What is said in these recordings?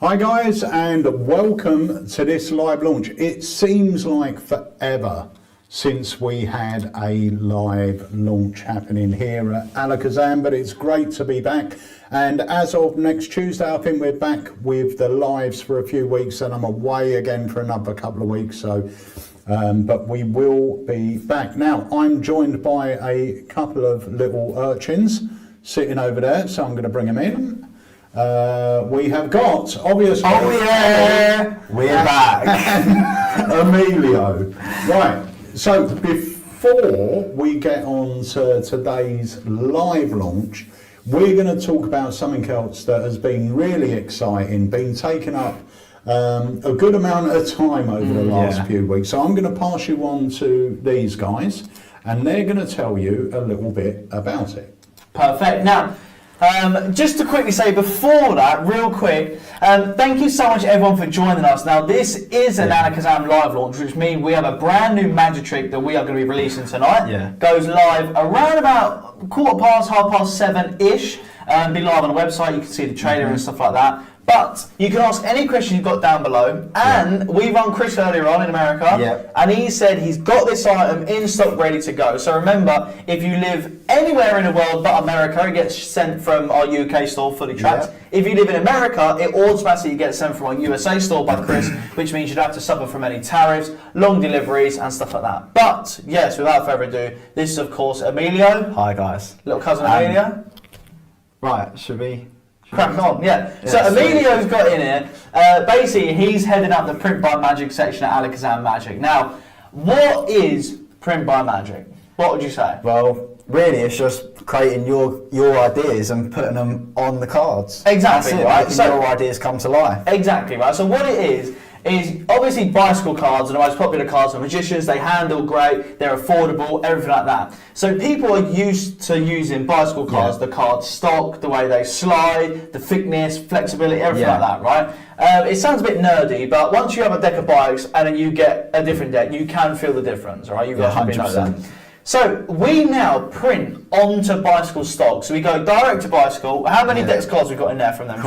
Hi guys, and welcome to this live launch. It seems like forever since we had a live launch happening here at Alakazam, but it's great to be back. And as of next Tuesday, I think we're back with the lives for a few weeks, and I'm away again for another couple of weeks. So, but we will be back. Now, I'm joined by a couple of little urchins sitting over there, so I'm going to bring them in. We have got, obviously... Oh yeah! We're back! Emilio. Right, so before we get on to today's live launch, we're going to talk about something else that has been really exciting, been taking up a good amount of time over the last few weeks. So I'm going to pass you on to these guys, and they're going to tell you a little bit about it. Perfect. Now, just to quickly say before that, real quick, thank you so much everyone for joining us. Now this is an Alakazam live launch, which means we have a brand new magic trick that we are going to be releasing tonight. Goes live around about 7:15-ish. Be live on the website, you can see the trailer and stuff like that. But you can ask any question you've got down below. And we run Chris earlier on in America, and he said he's got this item in stock ready to go. So remember, if you live anywhere in the world but America, it gets sent from our UK store, fully tracked. If you live in America, it automatically gets sent from our USA store by Chris, which means you don't have to suffer from any tariffs, long deliveries and stuff like that. But yes, without further ado, this is of course Emilio. Hi guys. Little cousin Emilio. Right, should we... Crack on, So Emilio's got in here, basically he's heading up the Print by Magic section at Alakazam Magic. Now, what is Print by Magic? What would you say? Well, really it's just creating your ideas and putting them on the cards. Exactly, That's it, right? making So your ideas come to life. Exactly, right? So what it is obviously bicycle cards are the most popular cards for magicians. They handle great, they're affordable, everything like that. So people are used to using bicycle cards, the card stock, the way they slide, the thickness, flexibility, everything like that, right? It sounds a bit nerdy, but once you have a deck of bikes and then you get a different deck, you can feel the difference, right? You guys probably know that. So we now print onto bicycle stock. So we go direct to bicycle. How many decks cards we got in there from them?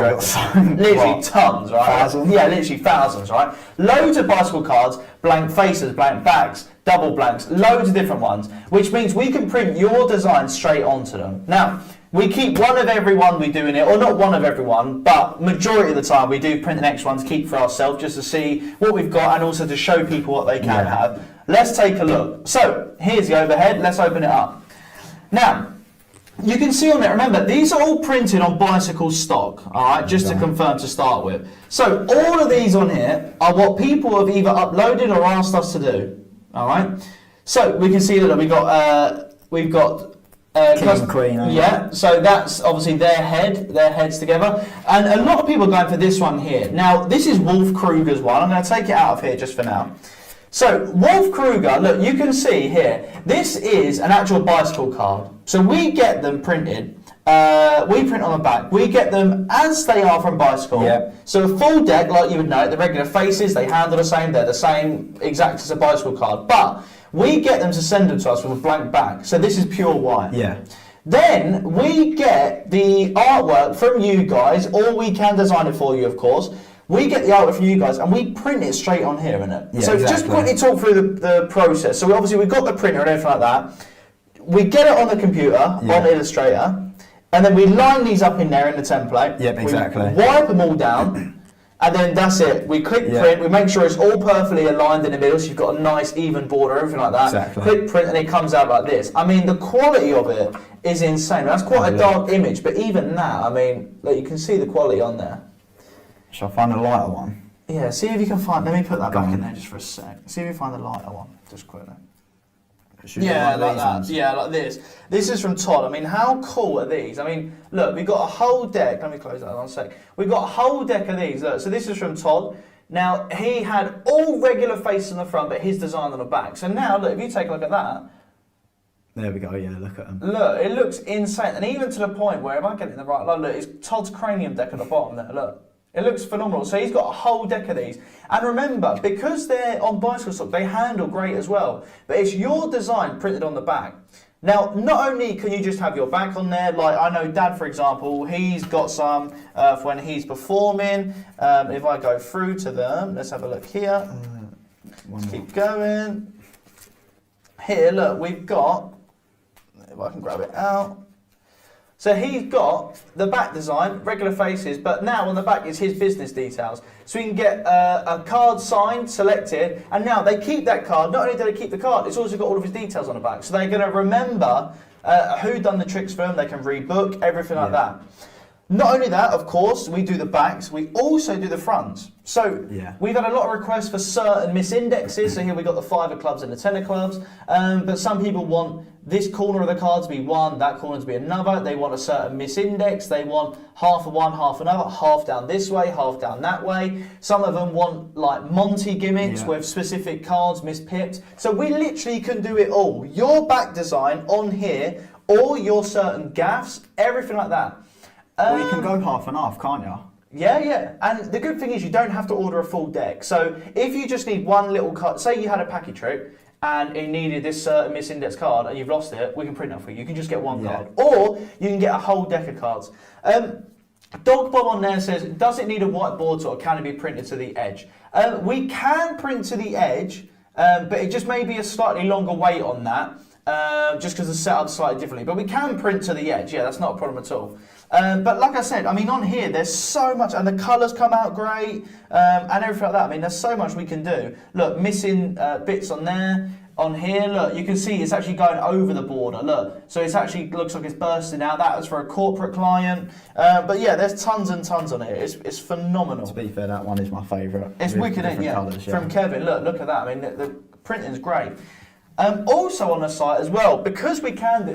Literally tons, right? Thousands? Yeah, literally thousands, right? Loads of bicycle cards, blank faces, blank backs, double blanks, loads of different ones, which means we can print your design straight onto them. Now, we keep one of every one we do in it, or not one of every one, but majority of the time we do print the next one to keep for ourselves, just to see what we've got and also to show people what they can have. Let's take a look. So, here's the overhead, let's open it up. Now, you can see on it, remember, these are all printed on bicycle stock, alright, just to confirm to start with. So, all of these on here are what people have either uploaded or asked us to do, alright? So, we can see that we've got King and Queen. So that's obviously their heads together. And a lot of people are going for this one here. Now, this is Wolf Kruger's one. I'm going to take it out of here just for now. So, Wolf Kruger, look, you can see here, this is an actual bicycle card. So we get them printed, we print on the back, we get them as they are from bicycle. So a full deck, like you would know, the regular faces, they handle the same, they're the same exact as a bicycle card. But we get them to send them to us with a blank back. So this is pure white. Then we get the artwork from you guys, or we can design it for you, of course. We get the artwork from you guys and we print it straight on here, innit? So just quickly talk through the process. So we've got the printer and everything like that. We get it on the computer, on Illustrator, and then we line these up in there in the template. We wipe them all down, and then that's it. We click print, we make sure it's all perfectly aligned in the middle, so you've got a nice even border, everything like that. Click print and it comes out like this. I mean, the quality of it is insane. That's quite a dark image, but even that, I mean, like, you can see the quality on there. Shall I find a lighter one? Yeah, see if you can find, let me put that back in there just for a sec. See if you find the lighter one, just quickly. Yeah, like that. Yeah, like this. This is from Todd. I mean, how cool are these? I mean, look, we've got a whole deck. Let me close that one sec. We've got a whole deck of these. Look, so this is from Todd. Now, he had all regular faces on the front, but his design on the back. So now, look, if you take a look at that. There we go, look at them. Look, it looks insane. And even to the point where, if I get it in the right light, look, it's Todd's cranium deck at the bottom there, look. It looks phenomenal. So he's got a whole deck of these. And remember, because they're on bicycle stock, they handle great as well. But it's your design printed on the back. Now, not only can you just have your back on there, like I know Dad, for example, he's got some for when he's performing. If I go through to them, let's have a look here. Let's keep going. Here, look, we've got, if I can grab it out. So he's got the back design, regular faces, but now on the back is his business details. So you can get a card signed, selected, and now they keep that card. Not only do they keep the card, it's also got all of his details on the back. So they're going to remember who done the tricks for them. They can rebook, everything like that. Not only that, of course, we do the backs, we also do the fronts. So we've had a lot of requests for certain misindexes. So here we've got the 5 of clubs and the 10 of clubs. But some people want this corner of the card to be one, that corner to be another. They want a certain misindex. They want half of one, half another, half down this way, half down that way. Some of them want like Monty gimmicks with specific cards mispipped. So we literally can do it all. Your back design on here, all your certain gaffs, everything like that. Well, you can go half and half, can't you? Yeah. And the good thing is you don't have to order a full deck. So if you just need one little card, say you had a packet trick and it needed this certain misindex card and you've lost it, we can print that for you. You can just get one card. Or you can get a whole deck of cards. Dog Bob on there says, does it need a whiteboard or can it be printed to the edge? We can print to the edge, but it just may be a slightly longer wait on that. Just because the setup's slightly differently. But we can print to the edge, that's not a problem at all. But like I said, I mean, on here, there's so much, and the colours come out great, and everything like that. I mean, there's so much we can do. Look, missing bits on there. On here, look, you can see it's actually going over the border, look. So it actually looks like it's bursting out. That was for a corporate client. But yeah, there's tons and tons on it. It's phenomenal. To be fair, that one is my favourite. It's wicked, colours, From Kevin, look at that. I mean, the printing's great. Also on the site as well, because we can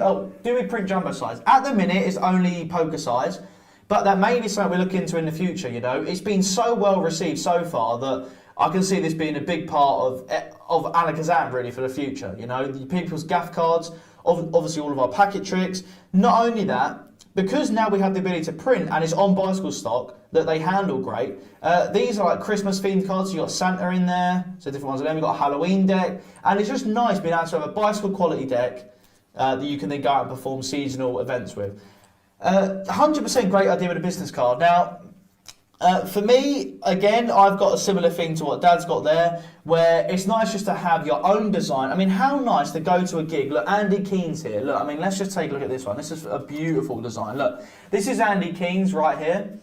do we print jumbo size? At the minute, it's only poker size, but that may be something we look into in the future, you know. It's been so well received so far that I can see this being a big part of Alakazam really for the future, you know. The people's gaff cards, obviously all of our packet tricks. Not only that, because now we have the ability to print and it's on bicycle stock, that they handle great. These are like Christmas themed cards. So you've got Santa in there, so different ones of them. We've got a Halloween deck, and it's just nice being able to have a bicycle quality deck that you can then go out and perform seasonal events with. 100% great idea with a business card. Now, for me, again, I've got a similar thing to what Dad's got there, where it's nice just to have your own design. I mean, how nice to go to a gig. Look, Andy Keen's here. Look, I mean, let's just take a look at this one. This is a beautiful design. Look, this is Andy Keen's right here.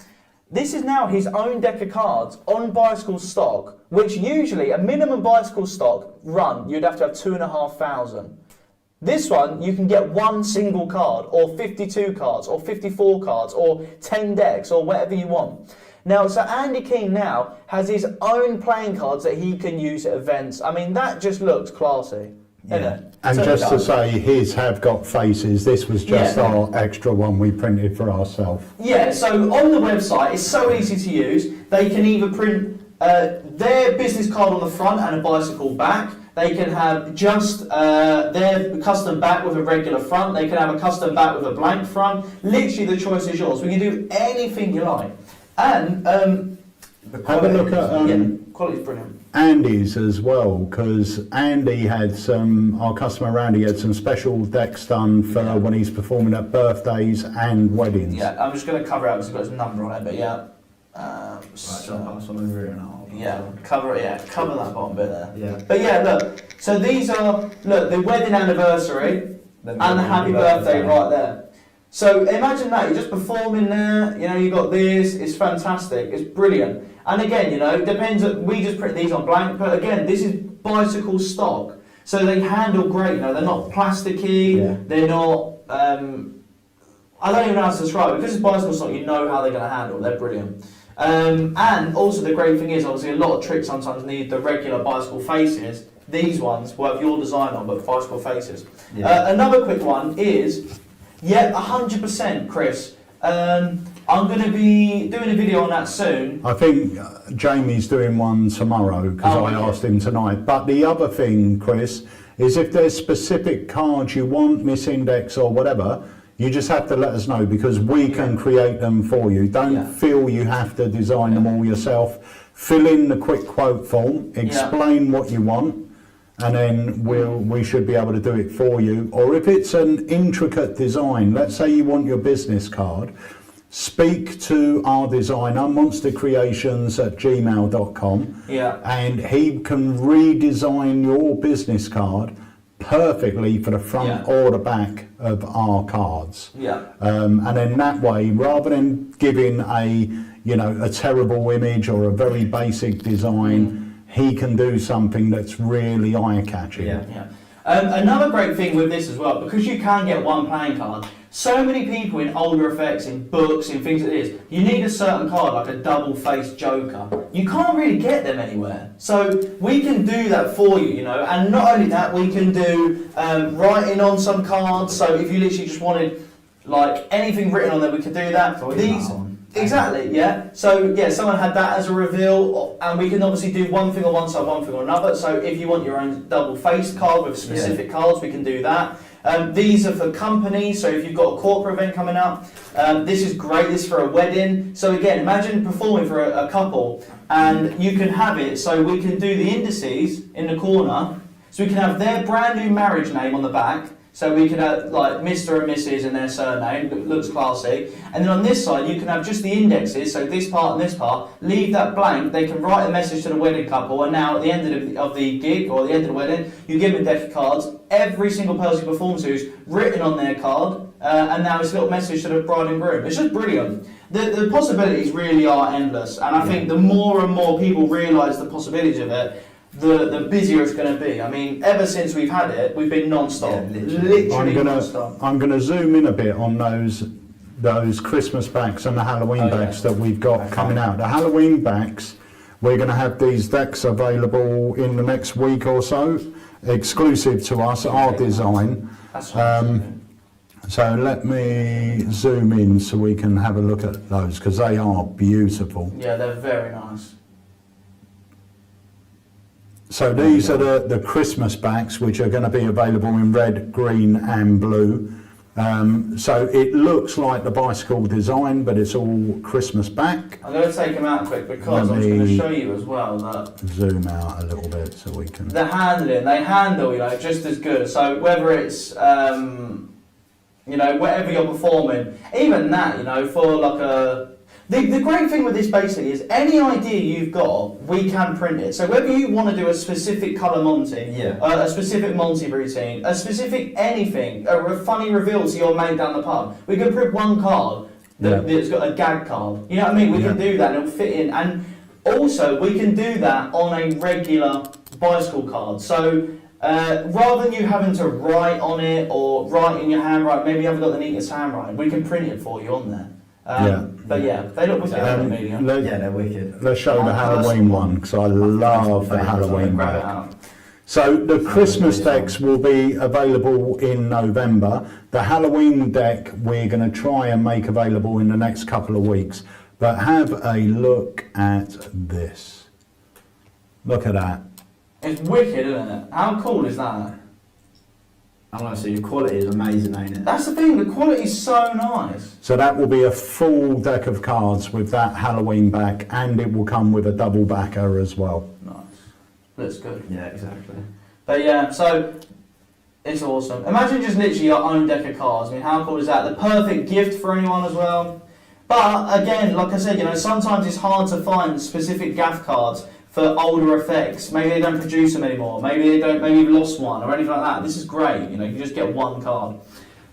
This is now his own deck of cards on bicycle stock, which usually a minimum bicycle stock run, you'd have to have 2,500. This one, you can get one single card, or 52 cards, or 54 cards, or 10 decks, or whatever you want. Now, so Andy King now has his own playing cards that he can use at events. I mean, that just looks classy. And so just to say, his have got faces. This was just our extra one we printed for ourselves. Yeah, so on the website, it's so easy to use. They can either print their business card on the front and a bicycle back. They can have just their custom back with a regular front. They can have a custom back with a blank front. Literally, the choice is yours. We can do anything you like. And have a look at quality's brilliant. Andy's as well, because Andy had our customer Andy had some special decks done for when he's performing at birthdays and weddings. Yeah, I'm just going to cover it out because it's got his number on it, but yeah. Cover that bottom bit there. Yeah. But yeah, look. So these are the wedding anniversary and the happy birthday right there. So imagine that, you're just performing there, you know, you got this, it's fantastic, it's brilliant. And again, you know, it depends, we just print these on blank, but again, this is bicycle stock. So they handle great, you know, they're not plasticky, they're not, I don't even know how to describe it, because it's bicycle stock, you know how they're going to handle, they're brilliant. And also the great thing is, obviously a lot of tricks sometimes need the regular bicycle faces. These ones will have your design on, but bicycle faces. Another quick one is, 100%, Chris. I'm going to be doing a video on that soon. I think Jamie's doing one tomorrow because I asked him tonight. But the other thing, Chris, is if there's specific cards you want, misindex or whatever, you just have to let us know because we can create them for you. Don't feel you have to design them all yourself. Fill in the quick quote form, explain what you want, and then we should be able to do it for you. Or if it's an intricate design, let's say you want your business card, speak to our designer, monstercreations@gmail.com, and he can redesign your business card perfectly for the front or the back of our cards. And then that way, rather than giving a terrible image or a very basic design, he can do something that's really eye-catching. Another great thing with this as well, because you can get one playing card, so many people in older effects, in books, in things like this, you need a certain card, like a double-faced Joker. You can't really get them anywhere. So we can do that for you, and not only that, we can do writing on some cards. So if you literally just wanted like anything written on there, we could do that. Exactly, yeah. So someone had that as a reveal, and we can obviously do one thing on one side, one thing on another. So if you want your own double-faced card with specific cards, we can do that. These are for companies, so if you've got a corporate event coming up, this is great. This is for a wedding. So again, imagine performing for a couple, and you can have it. So we can do the indices in the corner, so we can have their brand new marriage name on the back. So we can have like Mr. and Mrs. and their surname, looks classy. And then on this side, you can have just the indexes, so this part and this part, leave that blank, they can write a message to the wedding couple, and now at the end of the gig, or the end of the wedding, you give them a deck of cards, every single person you perform to is written on their card, and now it's a little message to the bride and groom. It's just brilliant. The possibilities really are endless, and I think the more and more people realise the possibilities of it, the busier it's going to be. I mean, ever since we've had it, we've been non-stop. Literally non-stop. I'm going to zoom in a bit on those Christmas backs and the Halloween backs that we've got coming out. The Halloween backs, we're going to have these decks available in the next week or so, exclusive to us, our design. So let me zoom in so we can have a look at those, because they are beautiful. Yeah, they're very nice. So these are the Christmas backs, which are going to be available in red, green and blue. So it looks like the bicycle design, but it's all Christmas back. I'm going to take them out quick because I'm going to show you as well that... Zoom out a little bit so we can... The handling, they handle, just as good. So whether it's, whatever you're performing, even that, for like a... The great thing with this basically is any idea you've got, we can print it. So whether you want to do a specific colour Monty, a specific Monty routine, a specific anything, a funny reveal to your mate down the pub, we can print one card that's got a gag card. You know what I mean? We can do that and it'll fit in. And also we can do that on a regular bicycle card. So rather than you having to write on it or write in your handwriting, maybe you haven't got the neatest handwriting, we can print it for you on there. But they look wicked. They're wicked. Let's show the Halloween one, because I love the Halloween deck. So the Christmas decks will be available in November. The Halloween deck we're going to try and make available in the next couple of weeks. But have a look at this. Look at that. It's wicked, isn't it? How cool is that? Honestly, the quality is amazing, ain't it? That's the thing, the quality is so nice. So that will be a full deck of cards with that Halloween back, and it will come with a double backer as well. Nice. Looks good. Yeah, exactly. But so it's awesome. Imagine just literally your own deck of cards. I mean, how cool is that? The perfect gift for anyone as well. But again, like I said, sometimes it's hard to find specific gaff cards for older effects. Maybe they don't produce them anymore. Maybe you've lost one or anything like that. This is great. You just get one card.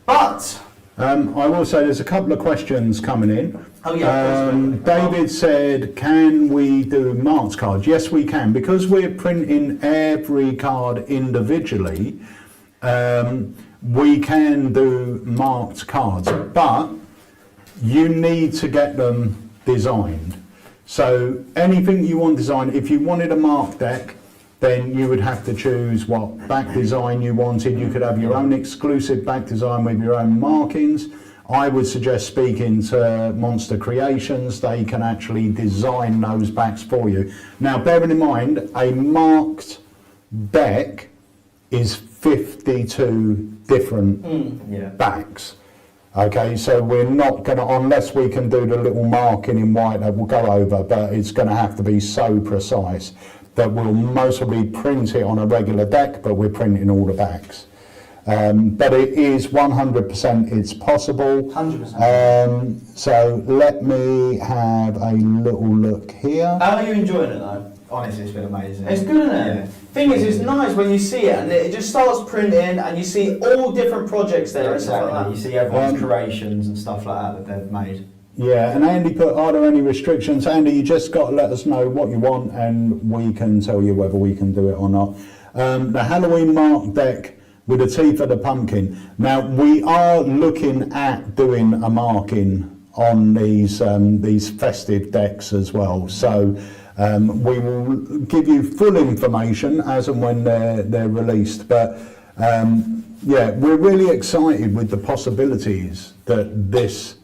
But I will say there's a couple of questions coming in. Oh yeah. David said, can we do marked cards? Yes, we can. Because we're printing every card individually, we can do marked cards, but you need to get them designed. So anything you want designed, if you wanted a marked deck, then you would have to choose what back design you wanted. You could have your own exclusive back design with your own markings. I would suggest speaking to Monster Creations. They can actually design those backs for you. Now, bearing in mind, a marked deck is 52 different backs. Okay, so we're not going to, unless we can do the little marking in white that we'll go over, but it's going to have to be so precise. that will mostly print it on a regular deck, but we're printing all the backs. But it is 100% it's possible. 100%. So let me have a little look here. How are you enjoying it though? Honestly, it's been amazing. It's good, isn't it? Yeah. Thing is, it's nice when you see it and it just starts printing and you see all different projects there and stuff like You that. see everyone's creations and stuff like that they've made. Yeah, and Andy put, are there any restrictions? Andy, you just got to let us know what you want and we can tell you whether we can do it or not. The Halloween mark deck with the teeth of the pumpkin. Now, we are looking at doing a marking on these festive decks as well. So we will give you full information as and when they're released. But yeah, we're really excited with the possibilities that this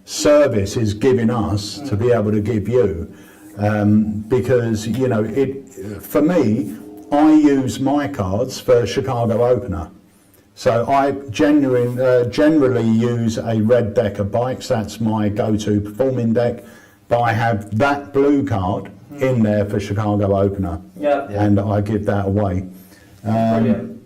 service is giving us to be able to give you, because you know, for me, I use my cards for Chicago opener, so I generally use a red deck of bikes. That's my go-to performing deck, but I have that blue card in there for Chicago opener, and I give that away. Brilliant.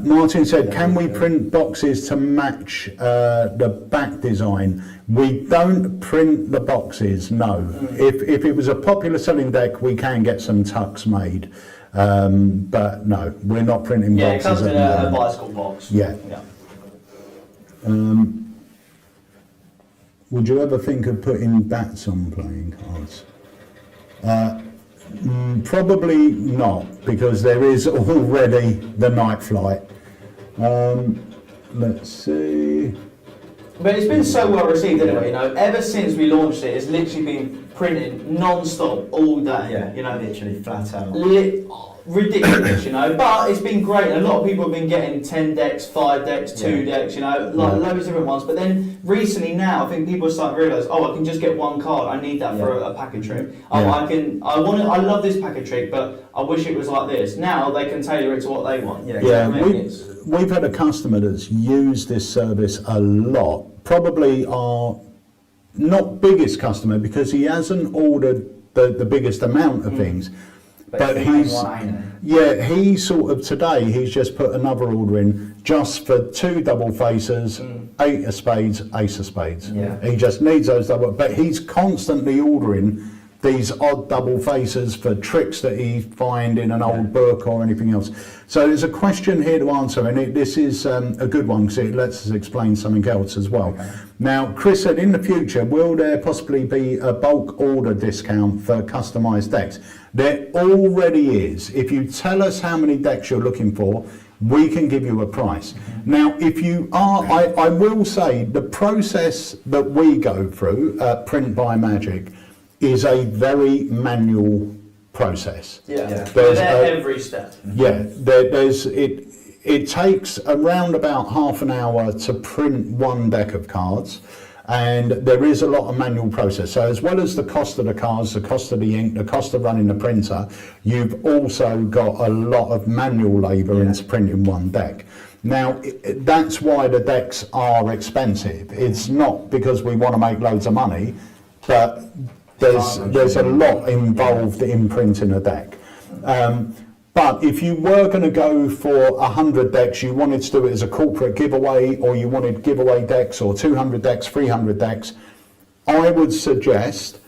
Martin said, can we print boxes to match the back design? We don't print the boxes, no. If it was a popular selling deck, we can get some tucks made. But no, we're not printing Yeah, it boxes. comes in a bicycle box. Yeah. Would you ever think of putting bats on playing cards? Probably not, because there is already the night flight. Let's see. But it's been so well received anyway, you know, ever since we launched it, it's literally been printing non-stop all day, Yeah, you know. literally flat out. Ridiculous, you know, but it's been great. A lot of people have been getting 10 decks, 5 decks, 2 decks, you know, like loads of different ones. But then recently now, I think people are starting to realise, oh, I can just get one card. I need that for a packet trick. Oh, I love this packet trick, but I wish it was like this. Now they can tailor it to what they want. Yeah, we've had a customer that's used this service a lot. Probably our not biggest customer, because he hasn't ordered the biggest amount of things. But he sort of today, he's just put another order in just for 2 double faces, 8 of spades, ace of spades. Yeah. He just needs those double, but he's constantly ordering these odd double faces for tricks that he find in an old book or anything else. So there's a question here to answer, and this is a good one because it lets us explain something else as well. Okay. Now, Chris said, in the future, will there possibly be a bulk order discount for customised decks? There already is. If you tell us how many decks you're looking for, we can give you a price. Now, if you are, I will say the process that we go through at Print by Magic is a very manual process. There's every step. It takes around about half an hour to print one deck of cards, and there is a lot of manual process. So as well as the cost of the cards, the cost of the ink, the cost of running the printer, you've also got a lot of manual labour into printing one deck. Now, that's why the decks are expensive. It's not because we want to make loads of money, but there's a lot involved in printing a deck. But if you were going to go for 100 decks, you wanted to do it as a corporate giveaway, or you wanted giveaway decks, or 200 decks, 300 decks, I would suggest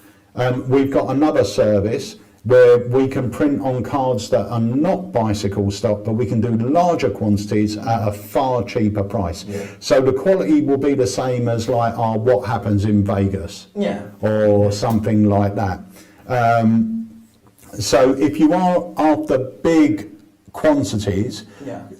we've got another service where we can print on cards that are not bicycle stock, but we can do larger quantities at a far cheaper price. So the quality will be the same as like our What Happens in Vegas, or something like that. So if you are after big quantities,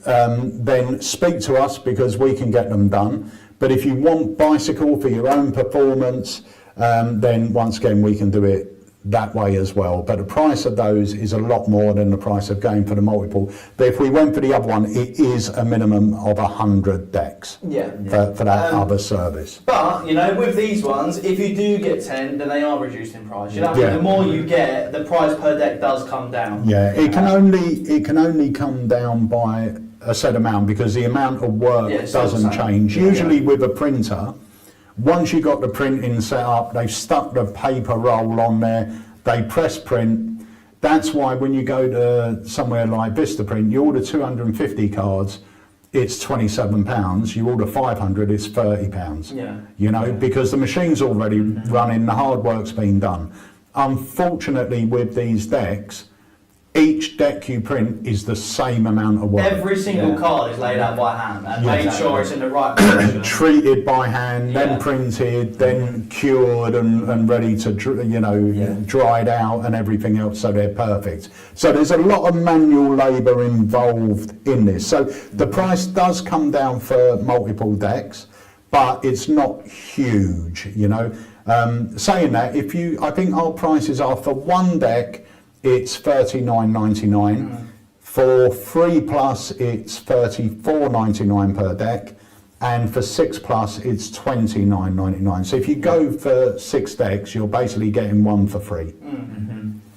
then speak to us because we can get them done. But if you want bicycle for your own performance, then once again we can do it that way as well. But the price of those is a lot more than the price of going for the multiple. But if we went for the other one, it is a minimum of 100 decks for that other service. But, you know, with these ones, if you do get 10, then they are reduced in price. You know, the more you get, the price per deck does come down. Yeah, it can only come down by a set amount because the amount of work doesn't change. Usually with a printer, once you've got the printing set up, they've stuck the paper roll on there, they press print. That's why when you go to somewhere like Vistaprint, you order 250 cards, it's £27. You order 500, it's £30. Yeah. You know, because the machine's already running, the hard work's been done. Unfortunately, with these decks, each deck you print is the same amount of work. Every single card is laid out by hand and Yeah. made sure it's in the right position. Treated by hand, Yeah. then printed, then cured and ready to, dried out and everything else, so they're perfect. So there's a lot of manual labour involved in this. So the price does come down for multiple decks, but it's not huge, you know. Saying that, I think our prices are for one deck, it's $39.99. For 3+, it's $34.99 per deck, and for 6+, it's $29.99. So if you go for 6 decks, you're basically getting one for free.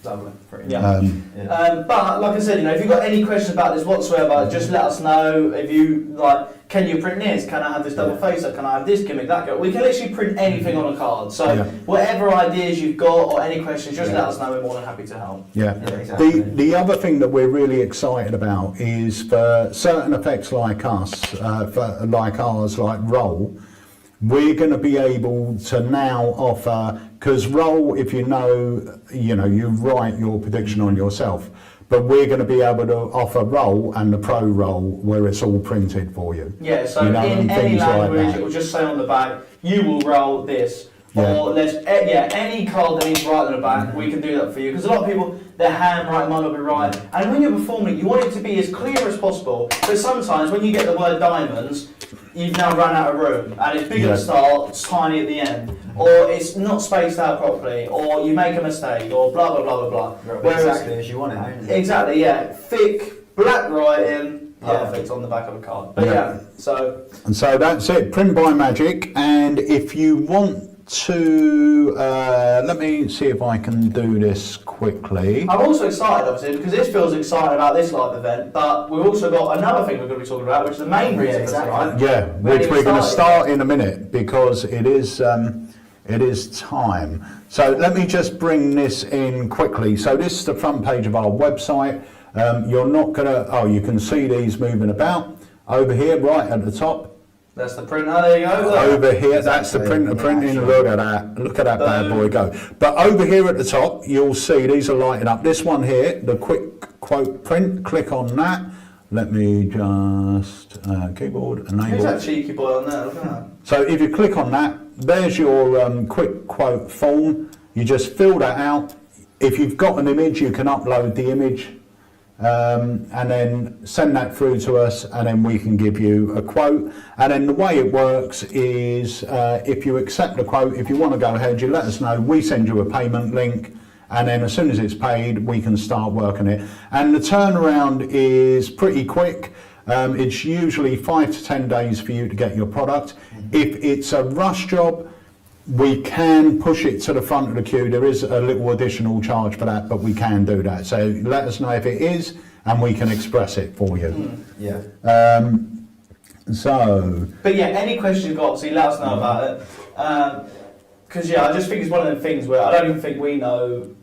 Lovely. Yeah. But like I said, if you've got any questions about this whatsoever, just let us know. If you can you print this? Can I have this double facer? Can I have this gimmick, that gimmick? We can literally print anything on a card. So whatever ideas you've got or any questions, just let us know. We're more than happy to help. Yeah. Exactly. The other thing that we're really excited about is for certain effects like us, like ours, like Roll, we're going to be able to now offer, because Roll, if you write your prediction on yourself, but we're going to be able to offer Roll and the Pro Roll where it's all printed for you. Yeah, so in any language, like it will just say on the back, you will roll this. Yeah. Or any card that needs writing on the back, we can do that for you. Because a lot of people, their handwriting might not be right. And when you're performing, you want it to be as clear as possible. But sometimes when you get the word diamonds, you've now run out of room. And it's big at the start, it's tiny at the end. Or it's not spaced out properly. Or you make a mistake. Or blah, blah, blah, blah, blah. Exactly as you want it, isn't it? Exactly, yeah. Thick, black writing, perfect on the back of a card. But so that's it. Print by Magic. And if you want to let me see if I can do this quickly. I'm also excited, obviously, because this feels exciting about this live event, but we've also got another thing we're going to be talking about, which is the main reason for tonight. Yeah, which we're going to start in a minute, because it is time. So let me just bring this in quickly. So this is the front page of our website. You're not going to, you can see these moving about. Over here, right at the top, that's the printer, there you go. Over here, that's the printer printing. Look at that bad boy go. But over here at the top, you'll see these are lighting up. This one here, the quick quote print, click on that. Let me just, keyboard, enable. Who's that cheeky boy on there? Look at that. So if you click on that, there's your quick quote form. You just fill that out. If you've got an image, you can upload the image. And then send that through to us, and then we can give you a quote. And then the way it works is if you accept the quote, if you want to go ahead, you let us know, we send you a payment link, and then as soon as it's paid, we can start working it. And the turnaround is pretty quick. It's usually 5 to 10 days for you to get your product. If it's a rush job, we can push it to the front of the queue. There is a little additional charge for that, but we can do that. So let us know if it is, and we can express it for you. Yeah. But yeah, any questions you've got, obviously let us know about it. Because I just think it's one of them things where I don't even think we know.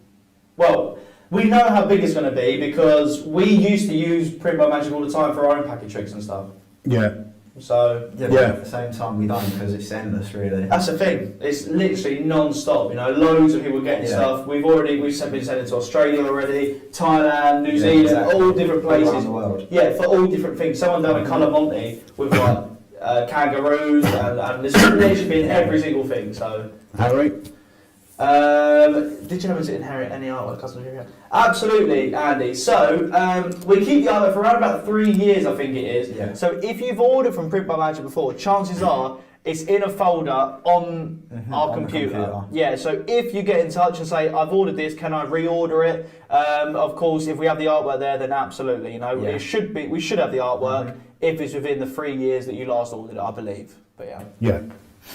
Well, we know how big it's going to be because we used to use Print by Magic all the time for our own packet tricks and stuff. Yeah. So but at the same time we don't, because it's endless, really. That's the thing. It's literally non-stop. Loads of people getting stuff. We've been sending to Australia already, Thailand, New Zealand, all different places. Around the world. Yeah, for all different things. Someone done a Colour Monty with kangaroos, and there's literally been every single thing. So Harry. Did you happen to inherit any artwork customers you had? Absolutely, Andy. So we keep the artwork for around about 3 years, I think it is. Yeah. So if you've ordered from Print by Magic before, chances are it's in a folder on our computer. Yeah. So if you get in touch and say, "I've ordered this, can I reorder it?" Of course, if we have the artwork there, then absolutely. It should be. We should have the artwork if it's within the 3 years that you last ordered it, I believe. But yeah. Yeah.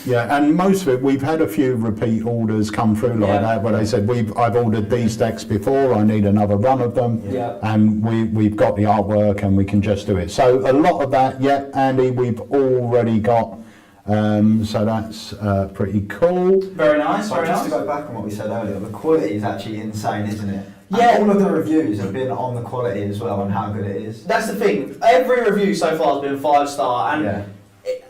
Yeah, and most of it, we've had a few repeat orders come through like that, where they said, I've ordered these decks before, I need another run of them, and we've got the artwork and we can just do it. So a lot of that, Andy, we've already got So that's pretty cool. Very nice, So very just nice. to go back on what we said earlier, the quality is actually insane, isn't it? Yeah. And all of the reviews have been on the quality as well and how good it is. That's the thing. Every review so far has been 5-star, and Yeah.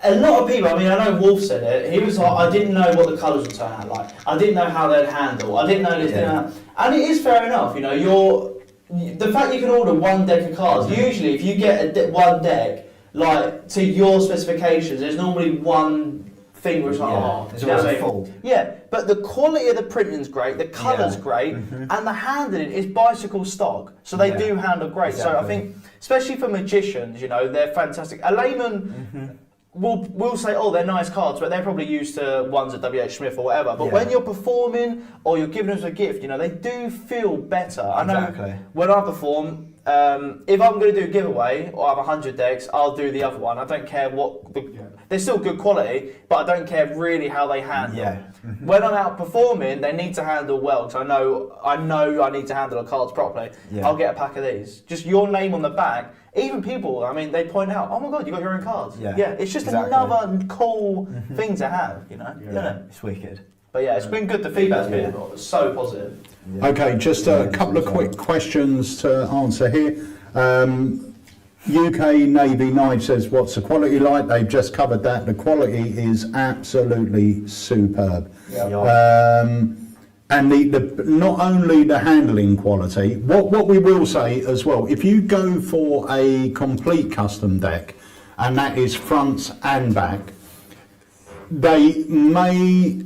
a lot of people. I mean, I know Wolf said it. He was like, I didn't know what the colours would turn out like. I didn't know how they'd handle. I didn't know this. Yeah. And it is fair enough. You know, the fact you can order one deck of cards. Usually, if you get one deck like to your specifications, there's normally one thing which is like, oh, it's you know always what I mean? full. Yeah, but the quality of the printing's great, the colour's great, and the handling is bicycle stock, so they do handle great. So I Exactly. think, especially for magicians, you know, they're fantastic. A layman will say, oh, they're nice cards, but they're probably used to ones at WH Smith or whatever. But when you're performing or you're giving us a gift, you know, they do feel better. I know Exactly. when I perform, if I'm going to do a giveaway or I have 100 decks, I'll do the other one. I don't care what they're still good quality, but I don't care really how they handle. Yeah. When I'm out performing, they need to handle well, because I know I need to handle the cards properly. Yeah. I'll get a pack of these. Just your name on the back. Even people, I mean, they point out, oh my god, you got your own cards. Yeah. It's just Exactly. another cool thing to have, you know. Yeah. It's wicked. But yeah, it's been good. The feedback's been so positive. Yeah. Okay, just a couple of quick questions to answer here. UK Navy Knight says, what's the quality like? They've just covered that. The quality is absolutely superb. And the not only the handling quality, what we will say as well, if you go for a complete custom deck, and that is fronts and back, they may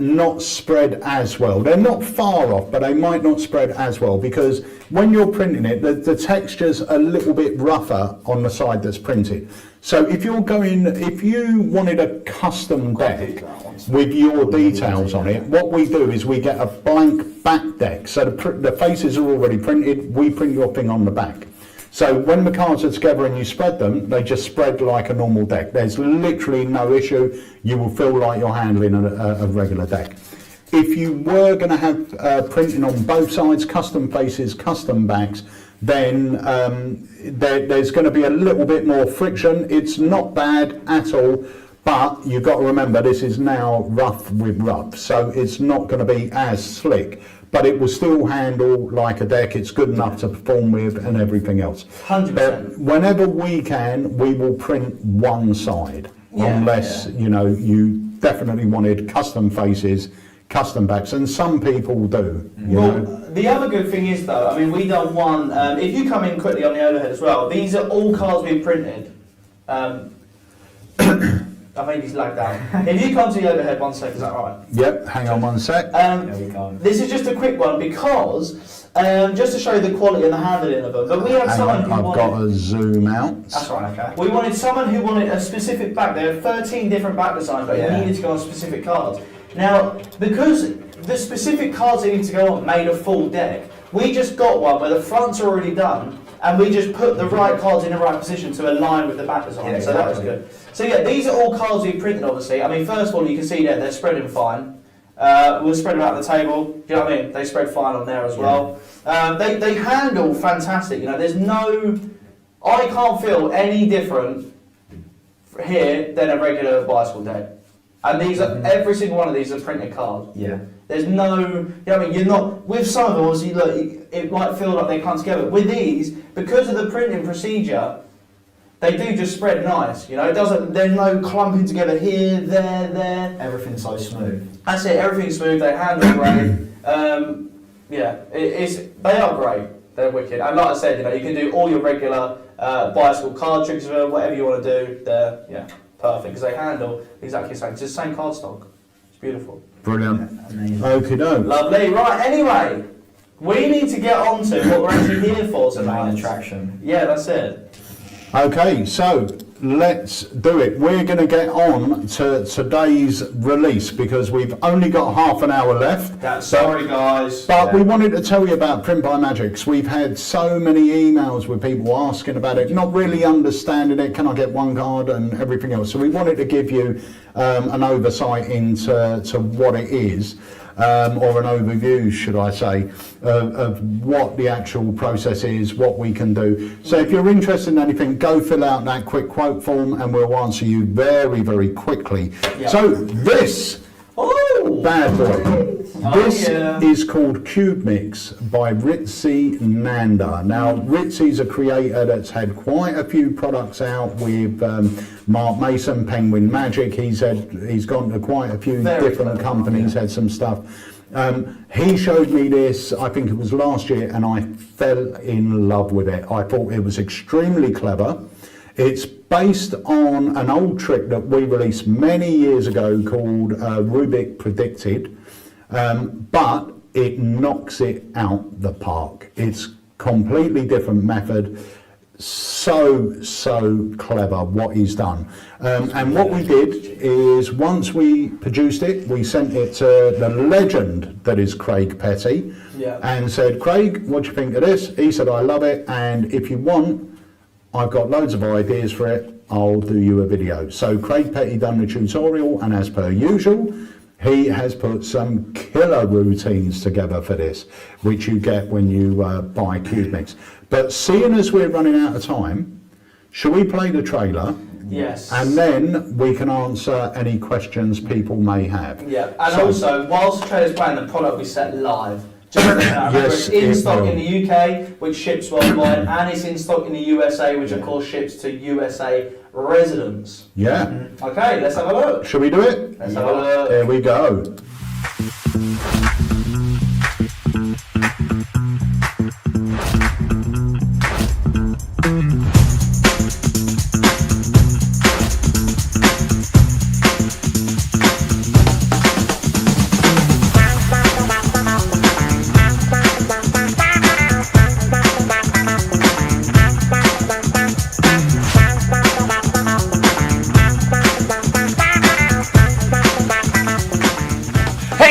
not spread as well. They're not far off, but they might not spread as well, because when you're printing it, the texture's a little bit rougher on the side that's printed. So if you wanted a custom deck with your details on it, what we do is we get a blank back deck. So the faces are already printed, we print your thing on the back. So when the cards are together and you spread them, they just spread like a normal deck. There's literally no issue. You will feel like you're handling a regular deck. If you were going to have printing on both sides, custom faces, custom backs, then there's going to be a little bit more friction. It's not bad at all, but you've got to remember this is now rough with rough, so it's not going to be as slick. But it will still handle like a deck. It's good enough to perform with and everything else. 100%. But whenever we can, we will print one side, unless you know you definitely wanted custom faces, custom backs, and some people do. You know? The other good thing is though, I mean, we done one. If you come in quickly on the overhead as well, these are all cards we've printed. I think he's lagged out. If you come to the overhead 1 second, is that all right? Yep. Hang on 1 sec. This is just a quick one because just to show you the quality and the handling of them. But we had Hang someone on, who I've wanted. got to zoom out. That's right. Okay. We wanted someone who wanted a specific back. There are 13 different back designs, but it needed to go on specific cards. Now, because the specific cards that need to go on made a full deck, we just got one where the fronts are already done, and we just put the right cards in the right position to align with the back design. Yeah, so that was exactly. good. So yeah, these are all cards we've printed, obviously. I mean, first of all, you can see there they're spreading fine. We'll spread them out on the table. Do you know what I mean? They spread fine on there as well. They handle fantastic. You know, there's no, I can't feel any different here than a regular bicycle deck. And these are every single one of these are printed cards. Yeah. There's no, you know what I mean, you're not, with some of them, obviously, look, it might feel like they come together. With these, because of the printing procedure, they do just spread nice, you know, it doesn't, there's no clumping together here, there. Everything's so smooth. That's it, everything's smooth, they handle great. They are great, they're wicked. And like I said, you know, you can do all your regular bicycle card tricks with them, whatever you want to do, they're, perfect, because they handle exactly the same. It's the same card stock. It's beautiful. Brilliant. Amazing. Okie doke. Lovely. Right, anyway, we need to get on to what we're actually here for The main tonight. attraction. Yeah, that's it. Okay, so let's do it. We're going to get on to today's release because we've only got half an hour left. Sorry, guys. But we wanted to tell you about Print by Magics. We've had so many emails with people asking about it, not really understanding it. Can I get one card and everything else? So we wanted to give you an oversight into what it is. or an overview, should I say, of what the actual process is, what we can do. So if you're interested in anything, go fill out that quick quote form and we'll answer you very, very quickly. Yep. So this bad boy. This is called Cube Mix by Ritzy Nanda. Now, Ritzy's a creator that's had quite a few products out with Mark Mason, Penguin Magic. He's gone to quite a few different companies, had some stuff. He showed me this, I think it was last year, and I fell in love with it. I thought it was extremely clever. It's based on an old trick that we released many years ago called Rubik Predicted. But it knocks it out the park. It's completely different method. So clever what he's done. And what we did is once we produced it, we sent it to the legend that is Craig Petty and said, Craig, what do you think of this? He said, I love it. And if you want, I've got loads of ideas for it. I'll do you a video. So Craig Petty done the tutorial, and as per usual, he has put some killer routines together for this, which you get when you buy Cube Mix. But seeing as we're running out of time, shall we play the trailer? Yes. And then we can answer any questions people may have. Yeah, and also, whilst the trailer's playing, the product will be set live. Just remember, Yes, it's in stock will. in the UK, which ships worldwide, and it's in stock in the USA, which of course ships to USA residents. Yeah. Okay, let's have a look. Shall we do it? Let's have a look. Here we go.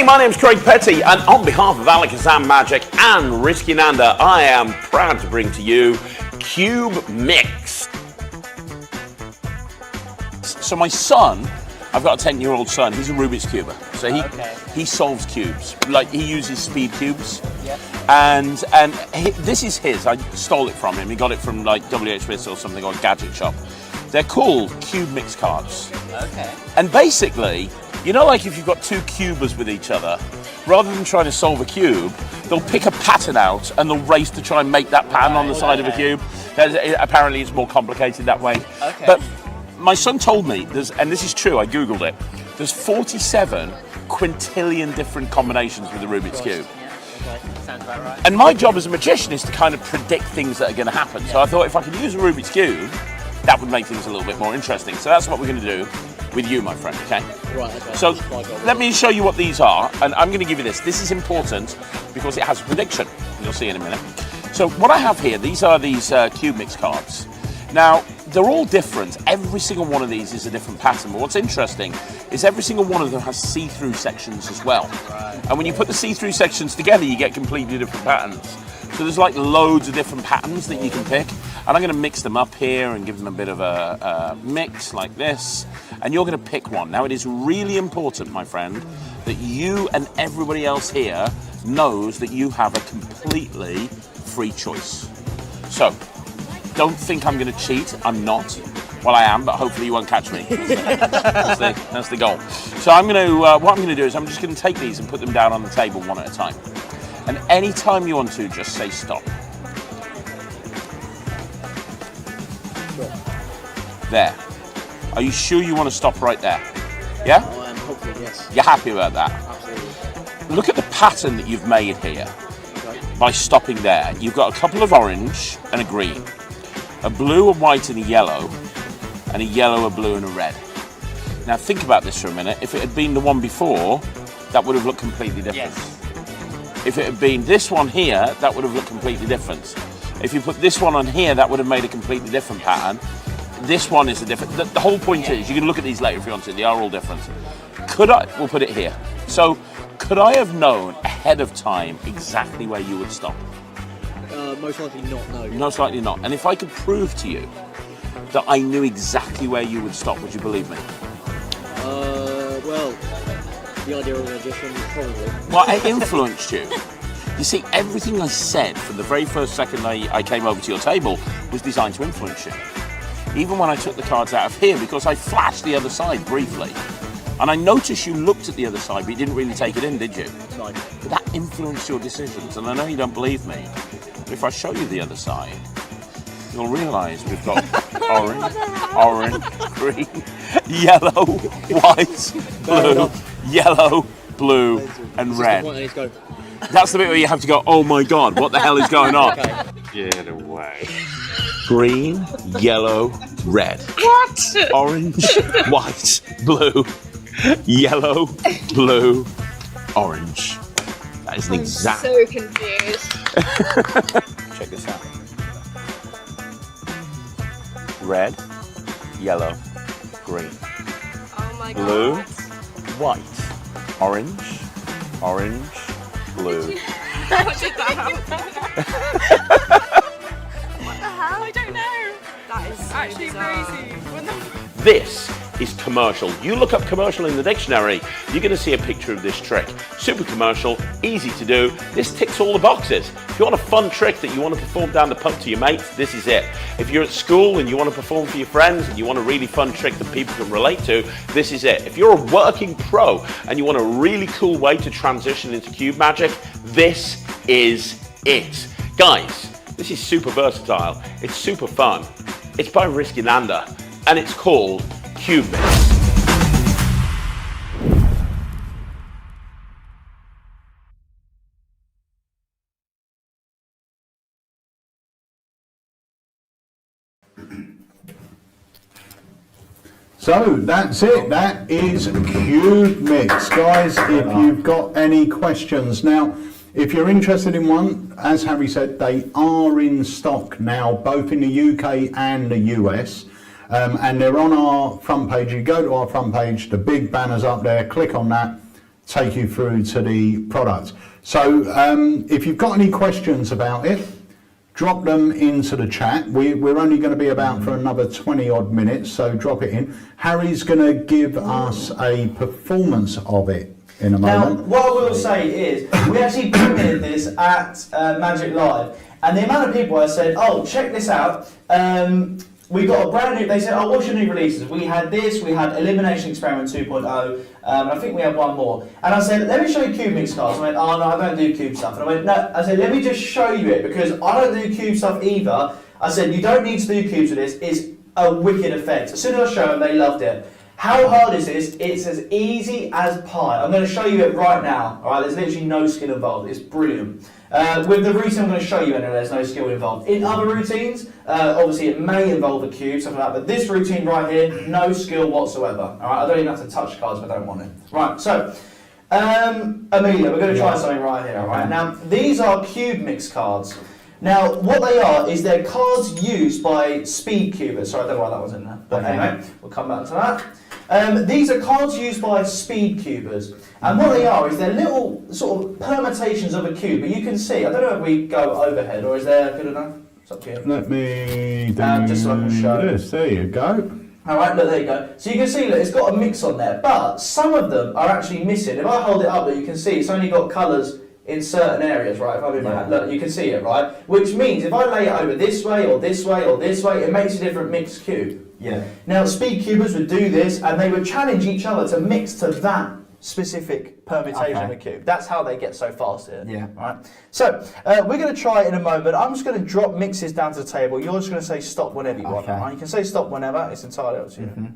My name's Craig Petty, and on behalf of Alakazam Magic and Ritzy Nanda, I am proud to bring to you Cube Mix. So my son, I've got a 10-year-old son, he's a Rubik's Cuber. So he solves cubes, like he uses speed cubes. Yeah. And this is his, I stole it from him. He got it from like WH Smith or something, or a gadget shop. They're called Cube Mix cards. Okay. And basically, you know, like if you've got two cubers with each other, rather than trying to solve a cube, they'll pick a pattern out and they'll race to try and make that pattern on the side of a cube. Apparently it's more complicated that way. Okay. But my son told me, and this is true, I Googled it, there's 47 quintillion different combinations with the Rubik's Cube. Yeah, okay. Sounds about right. And my job as a magician is to kind of predict things that are going to happen. So I thought if I could use a Rubik's Cube, that would make things a little bit more interesting. So that's what we're going to do with you, my friend, okay? Right, okay. So let me show you what these are, and I'm going to give you this. This is important because it has a prediction. You'll see in a minute. So what I have here, these are these Cube Mix cards. Now, they're all different. Every single one of these is a different pattern. But what's interesting is every single one of them has see-through sections as well. Right. And when you put the see-through sections together, you get completely different patterns. So there's like loads of different patterns that you can pick. And I'm going to mix them up here and give them a bit of a mix like this. And you're going to pick one. Now, it is really important, my friend, that you and everybody else here knows that you have a completely free choice. So, don't think I'm going to cheat. I'm not. Well, I am, but hopefully you won't catch me. That's the goal. So I'm going to, what I'm going to do is I'm just going to take these and put them down on the table one at a time. And any time you want to, just say stop. There. Are you sure you want to stop right there? Yeah? I am hopefully, yes. You're happy about that? Absolutely. Look at the pattern that you've made here by stopping there. You've got a couple of orange and a green, a blue, a white and a yellow, and a yellow, a blue and a red. Now think about this for a minute. If it had been the one before, that would have looked completely different. Yes. If it had been this one here, that would have looked completely different. If you put this one on here, that would have made a completely different pattern. This one is a different. The whole point is, you can look at these later if you want to. They are all different. We'll put it here. So, could I have known ahead of time exactly where you would stop? Most likely not, no. Most likely not. And if I could prove to you that I knew exactly where you would stop, would you believe me? Well, The idea of an edition, probably. Well, it influenced you. You see, everything I said from the very first second I came over to your table was designed to influence you. Even when I took the cards out of here, because I flashed the other side briefly, and I noticed you looked at the other side, but you didn't really take it in, did you? Right. But that influenced your decisions, and I know you don't believe me, but if I show you the other side, you'll realise we've got orange, green, yellow, white, blue, yellow, blue, and red. And he's go. That's the bit where you have to go, oh my God, what the hell is going on? Okay. Get away. Green, yellow, red. What? Orange, white, blue, yellow, blue, orange. That is an exact... So confused. Check this out. Red, yellow, green. Oh my Blue, god. white, orange, blue. What did that happen? What the hell? I don't know. That is so actually crazy. This is commercial. You look up commercial in the dictionary, you're going to see a picture of this trick. Super commercial, easy to do. This ticks all the boxes. If you want a fun trick that you want to perform down the pub to your mates, this is it. If you're at school and you want to perform for your friends and you want a really fun trick that people can relate to, this is it. If you're a working pro and you want a really cool way to transition into cube magic, this is it. Guys, this is super versatile. It's super fun. It's by Riskinanda and it's called Cube Mix. So that's it. That is Cube Mix, guys. If you've got any questions now, if you're interested in one, as Harry said, they are in stock now, both in the UK and the US. And they're on our front page. You go to our front page, the big banner's up there, click on that, take you through to the product. So if you've got any questions about it, drop them into the chat. We're only going to be about for another 20 odd minutes, so drop it in. Harry's going to give us a performance of it in a moment. Now, what I will say is, we actually premiered this at Magic Live, and the amount of people I said, oh, check this out. We got a brand new, they said, oh, what's your new releases? We had this, we had Elimination Experiment 2.0, and I think we have one more. And I said, let me show you Cube Mix cards. I went, oh no, I don't do Cube stuff. And I went, no, I said, let me just show you it, because I don't do Cube stuff either. I said, you don't need to do cubes with this, it's a wicked effect. As soon as I showed them, they loved it. How hard is this? It's as easy as pie. I'm going to show you it right now. All right, there's literally no skill involved. It's brilliant. With the routine I'm going to show you, anyway, there's no skill involved. In other routines, obviously it may involve a cube, something like that, but this routine right here, no skill whatsoever. All right, I don't even have to touch cards if I don't want it. Right, so, Amelia, we're going to try something right here, all right? Now, these are Cube Mix cards. Now, what they are is they're cards used by speed cubers. Sorry, I don't know why that was in there. But anyway, we'll come back to that. These are cards used by speed cubers. And what they are is they're little sort of permutations of a cube. But you can see, I don't know if we go overhead or is there good enough? It's up to you. Let me do just so I can show. this. There you go. Alright, look, there you go. So you can see, look, it's got a mix on there. But some of them are actually missing. If I hold it up, look, you can see it's only got colours in certain areas, right? If I move my hand, look, you can see it, right? Which means if I lay it over this way or this way or this way, it makes a different mixed cube. Yeah. Now, speed cubers would do this, and they would challenge each other to mix to that specific permutation of a cube. That's how they get so fast here. Yeah. Right. So we're going to try it in a moment. I'm just going to drop mixes down to the table. You're just going to say stop whenever you want. Right? You can say stop whenever. It's entirely up to you.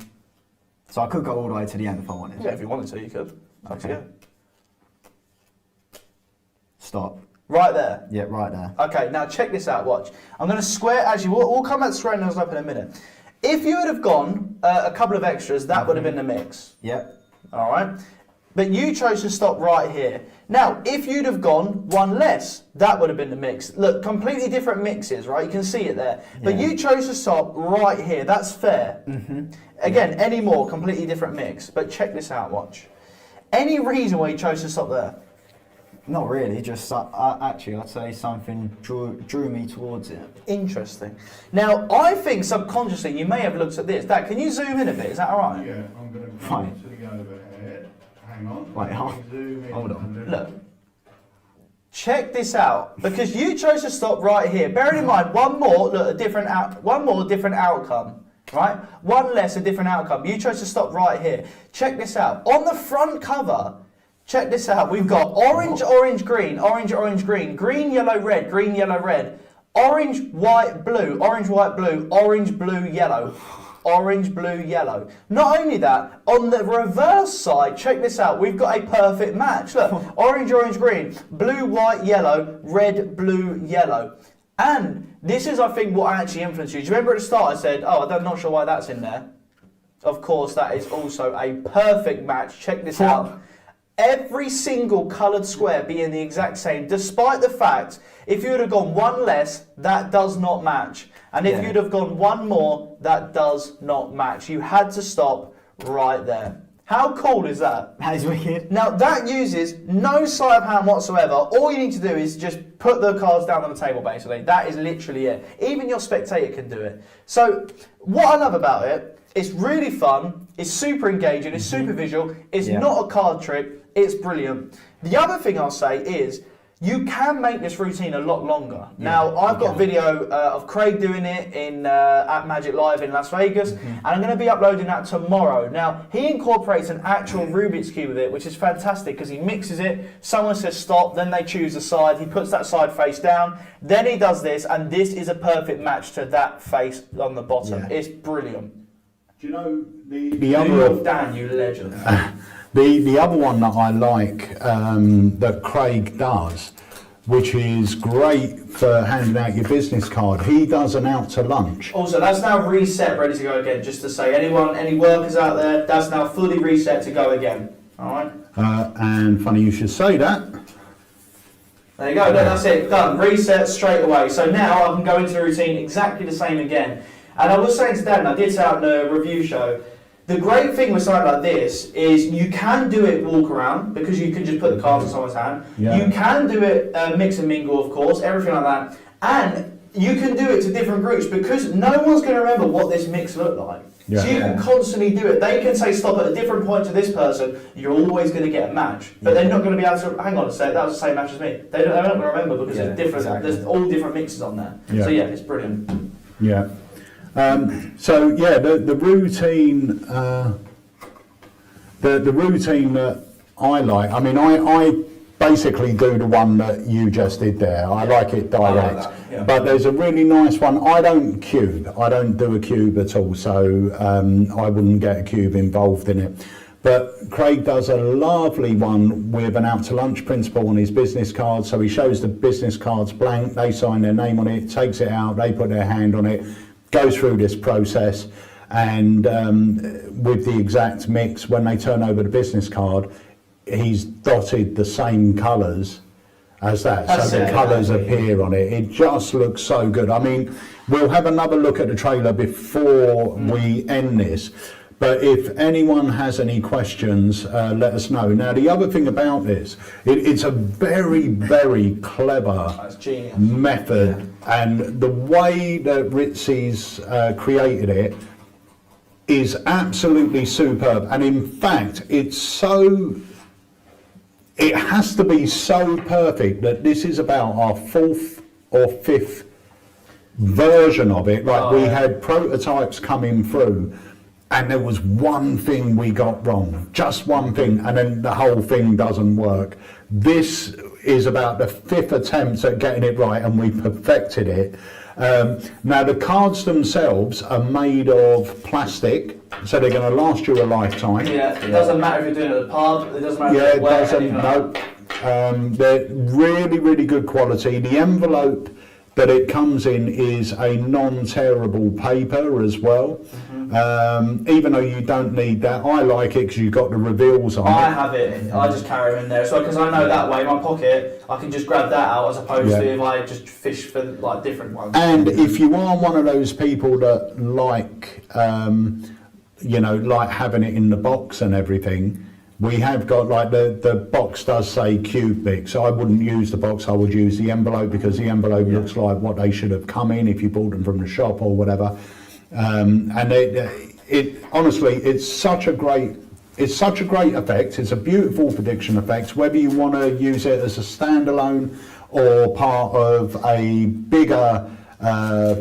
So I could go all the way to the end if I wanted. Yeah, if you wanted to, you could. Up to you. Stop. Right there. Yeah, right there. Okay, now check this out, watch. I'm going to square, actually, we'll come back to squaring those up in a minute. If you would have gone a couple of extras, that would have been the mix. Yep. All right? But you chose to stop right here. Now, if you'd have gone one less, that would have been the mix. Look, completely different mixes, right? You can see it there. But you chose to stop right here. That's fair. Again, any more, completely different mix. But check this out, watch. Any reason why you chose to stop there? Not really, just actually I'd say something drew me towards it. Interesting. Now, I think subconsciously you may have looked at this. Dad, can you zoom in a bit? Is that all right? Yeah, I'm going to Fine. to the overhead. Hang on. Wait, hold on. Look. Check this out, because you chose to stop right here. Bearing in mind, one more, look, different outcome, right? One less, a different outcome. You chose to stop right here. Check this out. On the front cover, check this out. We've got orange, orange, green, orange, orange, green, green, yellow, red, green, yellow, red, orange, white, blue, orange, white, blue, orange, blue, yellow. Orange, blue, yellow. Not only that, on the reverse side, check this out, we've got a perfect match. Look, orange, orange, green, blue, white, yellow, red, blue, yellow. And this is, I think, what actually influenced you. Do you remember at the start I said, oh, I'm not sure why that's in there? Of course, that is also a perfect match. Check this out. Every single coloured square being the exact same, despite the fact, if you would have gone one less, that does not match. And if you'd have gone one more, that does not match. You had to stop right there. How cool is that? That is wicked. Now, that uses no sleight of hand whatsoever. All you need to do is just put the cards down on the table, basically. That is literally it. Even your spectator can do it. So, what I love about it, it's really fun, it's super engaging, it's super visual, it's not a card trick, it's brilliant. The other thing I'll say is, you can make this routine a lot longer. Now, I've got a video of Craig doing it at Magic Live in Las Vegas, and I'm going to be uploading that tomorrow. Now, he incorporates an actual Rubik's Cube with it, which is fantastic because he mixes it, someone says stop, then they choose a side, he puts that side face down, then he does this, and this is a perfect match to that face on the bottom. Yeah. It's brilliant. Do you know the New other... York Dan, you legend. The other one that I like that Craig does, which is great for handing out your business card, he does an out to lunch. Also, that's now reset, ready to go again. Just to say, any workers out there, that's now fully reset to go again. All right. And funny you should say that. There you go. That's it. Done. Reset straight away. So now I can go into the routine exactly the same again. And I was saying to Dan, I did say out in the review show, the great thing with something like this is you can do it walk around because you can just put the cards in someone's hand. Yeah. You can do it mix and mingle, of course, everything like that. And you can do it to different groups because no one's going to remember what this mix looked like. Yeah. So you can constantly do it. They can say stop at a different point to this person. You're always going to get a match. But they're not going to be able to, hang on a sec, that was the same match as me. They're not going to remember because there's different. Exactly. There's all different mixes on there. Yeah. So yeah, it's brilliant. Yeah. So yeah, the routine, the routine that I like. I mean, I basically do the one that you just did there. I like it direct. that, yeah. But there's a really nice one. I don't cube. I don't do a cube at all. So I wouldn't get a cube involved in it. But Craig does a lovely one with an out to lunch principle on his business card. So he shows the business cards blank. They sign their name on it, takes it out. They put their hand on it. Goes through this process, and with the exact mix, when they turn over the business card, he's dotted the same colours as that, so the colours appear on it. It just looks so good. I mean, we'll have another look at the trailer before we end this, but if anyone has any questions, let us know. Now, the other thing about this, it's a very, very clever method, and the way that Ritzy's created it is absolutely superb. And in fact, it has to be so perfect that this is about our 4th or 5th version of it. Like we had prototypes coming through, and there was one thing we got wrong, just one thing, and then the whole thing doesn't work. This is about the 5th attempt at getting it right, and we perfected it. Now the cards themselves are made of plastic, so they're going to last you a lifetime. Yeah, it doesn't matter if you're doing it at the pub, it doesn't matter if Yeah, you're it wet, doesn't. anything like that. No, they're really, really good quality. The envelope that it comes in is a non-tearable paper as well. Even though you don't need that, I like it because you've got the reveals on I it. have it, I just carry them in there. So, because I know that way, in my pocket, I can just grab that out as opposed to if I just fish for like different ones. And if you are one of those people that like, like having it in the box and everything, we have got like the box does say Cubic, so I wouldn't use the box, I would use the envelope because the envelope looks like what they should have come in if you bought them from the shop or whatever. And it honestly, it's such a great It's such a great effect. It's a beautiful prediction effect, whether you want to use it as a standalone or part of a bigger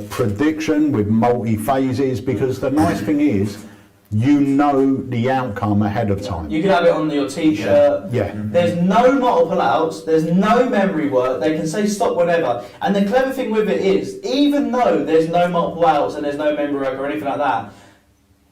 prediction with multi-phases, because the nice thing is, you know the outcome ahead of time. You can have it on your t-shirt. Yeah. There's no multiple outs, there's no memory work, they can say stop whenever. And the clever thing with it is, even though there's no multiple outs and there's no memory work or anything like that,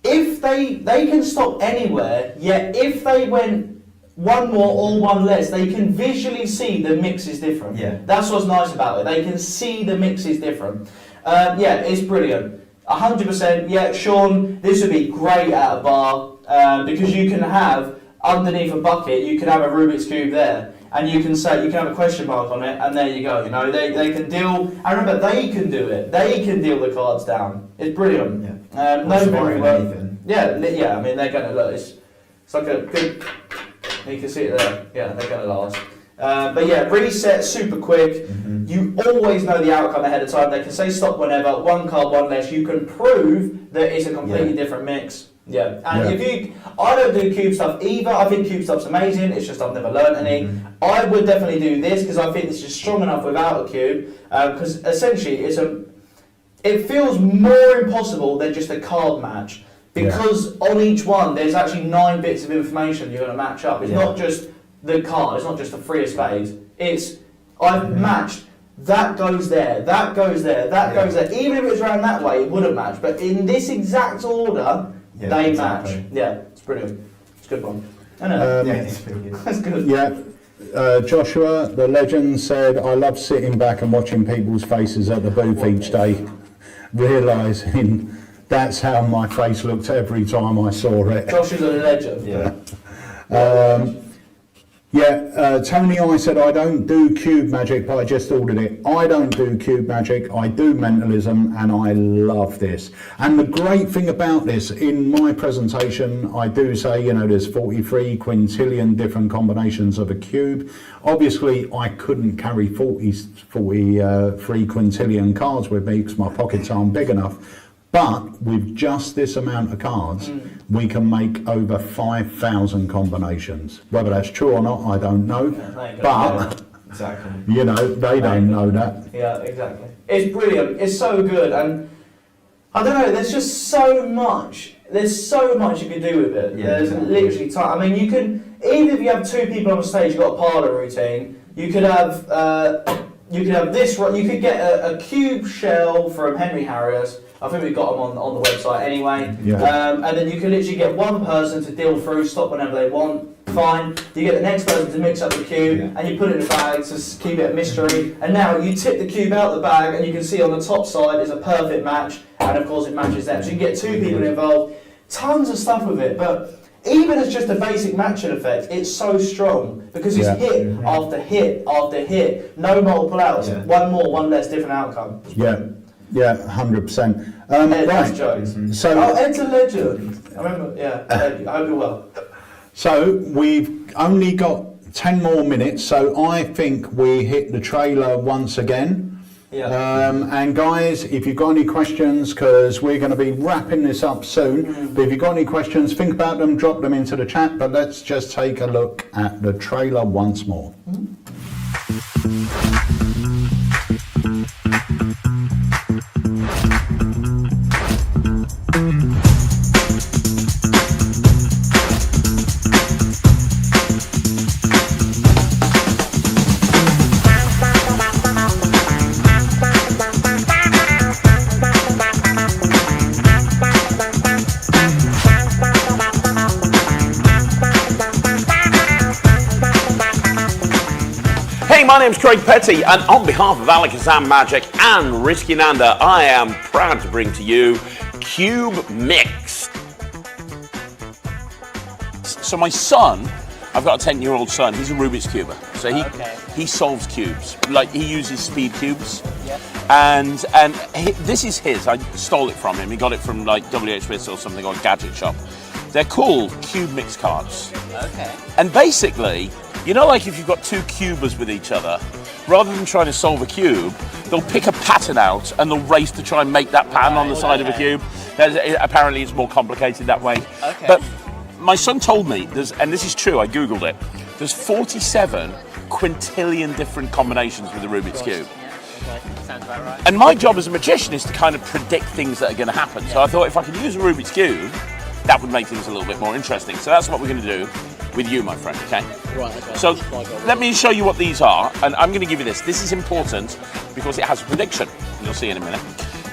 if they can stop anywhere, yet if they went one more or one less, they can visually see the mix is different. Yeah. That's what's nice about it. They can see the mix is different. Yeah, it's brilliant. 100%. Yeah, Sean, this would be great at a bar because you can have underneath a bucket, you can have a Rubik's Cube there, and you can say, you can have a question mark on it, and there you go. You know, they can deal. And remember, they can do it. They can deal the cards down. It's brilliant. Yeah. No memory work. Anything. Yeah, yeah. I mean, they're gonna look. It's like a good. You can see it there. Yeah, they're gonna last. But yeah, reset super quick. You always know the outcome ahead of time. They can say stop whenever. One card, one less. You can prove that it's a completely different mix. Yeah, and I don't do cube stuff either. I think cube stuff's amazing. It's just I've never learned any. I would definitely do this because I think this is strong enough without a cube. Because essentially, it feels more impossible than just a card match. Because on each one, there's actually 9 bits of information you're going to match up. It's not just the card. It's not just the free of spades. It's I've matched. That goes there. That goes there. That goes there. Even if it was around that way, it wouldn't match. But in this exact order, they match. Yeah, it's brilliant. It's a good one. I know. Yeah, it's pretty good. That's good. Yeah. Joshua, the legend, said, I love sitting back and watching people's faces at the booth each day, realising that's how my face looked every time I saw it. Josh is a legend. Tony I said, I don't do cube magic, but I just ordered it. I don't do cube magic, I do mentalism, and I love this. And the great thing about this, in my presentation, I do say, you know, there's 43 quintillion different combinations of a cube. Obviously, I couldn't carry 43 quintillion cards with me because my pockets aren't big enough. But with just this amount of cards, we can make over 5,000 combinations. Whether that's true or not, I don't know. But, exactly. you know, they don't know that. Yeah, exactly. It's brilliant. It's so good. And I don't know, there's just so much. There's so much you can do with it. Yeah, There's literally time. I mean, you can, even if you have 2 people on stage, you've got a parlour routine, you could have this, you could get a cube shell from Henry Harris. I think we've got them on the website anyway. And then you can literally get one person to deal through, stop whenever they want. Fine. You get the next person to mix up the cube, and you put it in a bag to keep it a mystery. And now you tip the cube out the bag, and you can see on the top side is a perfect match, and of course it matches them. So you can get 2 people involved. Tons of stuff with it, but even as just a basic matching effect, it's so strong because it's hit after hit after hit. No multiple outs. One more, one less, different outcome. Yeah, 100%. Right. Jokes. So, Ed's a legend. I remember, I hope you're well. So we've only got 10 more minutes, so I think we hit the trailer once again. And guys, if you've got any questions, because we're going to be wrapping this up soon, but if you've got any questions, think about them, drop them into the chat, but let's just take a look at the trailer once more. My name's Craig Petty, and on behalf of Alakazam Magic and Risky Nanda, I am proud to bring to you Cube Mix. So my son, I've got a 10-year-old son, he's a Rubik's Cuber. So he solves cubes, like he uses speed cubes. And this is his, I stole it from him, he got it from like WH Smith or something, or a gadget shop. They're called Cube Mix cards. And basically, you know, like if you've got 2 cubers with each other, rather than trying to solve a cube, they'll pick a pattern out and they'll race to try and make that pattern on the side of a cube. Apparently it's more complicated that way. But my son told me, and this is true, I googled it, there's 47 quintillion different combinations with the Rubik's Cube. Sounds about right. And my job as a magician is to kind of predict things that are going to happen. So I thought if I could use a Rubik's Cube, that would make things a little bit more interesting. So that's what we're going to do with you, my friend, okay? Right, okay. So let me show you what these are, and I'm going to give you this. This is important because it has a prediction. You'll see in a minute.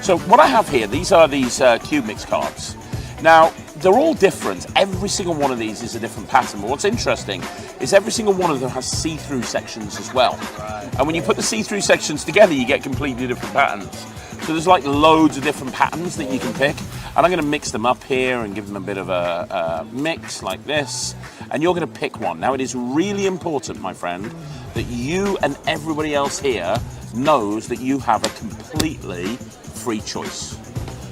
So what I have here, these are these Cube Mix cards. Now, they're all different. Every single one of these is a different pattern. But what's interesting is every single one of them has see-through sections as well. Right. And when you put the see-through sections together, you get completely different patterns. So there's like loads of different patterns that you can pick. And I'm going to mix them up here and give them a bit of a mix like this. And you're going to pick one. Now, it is really important, my friend, that you and everybody else here knows that you have a completely free choice.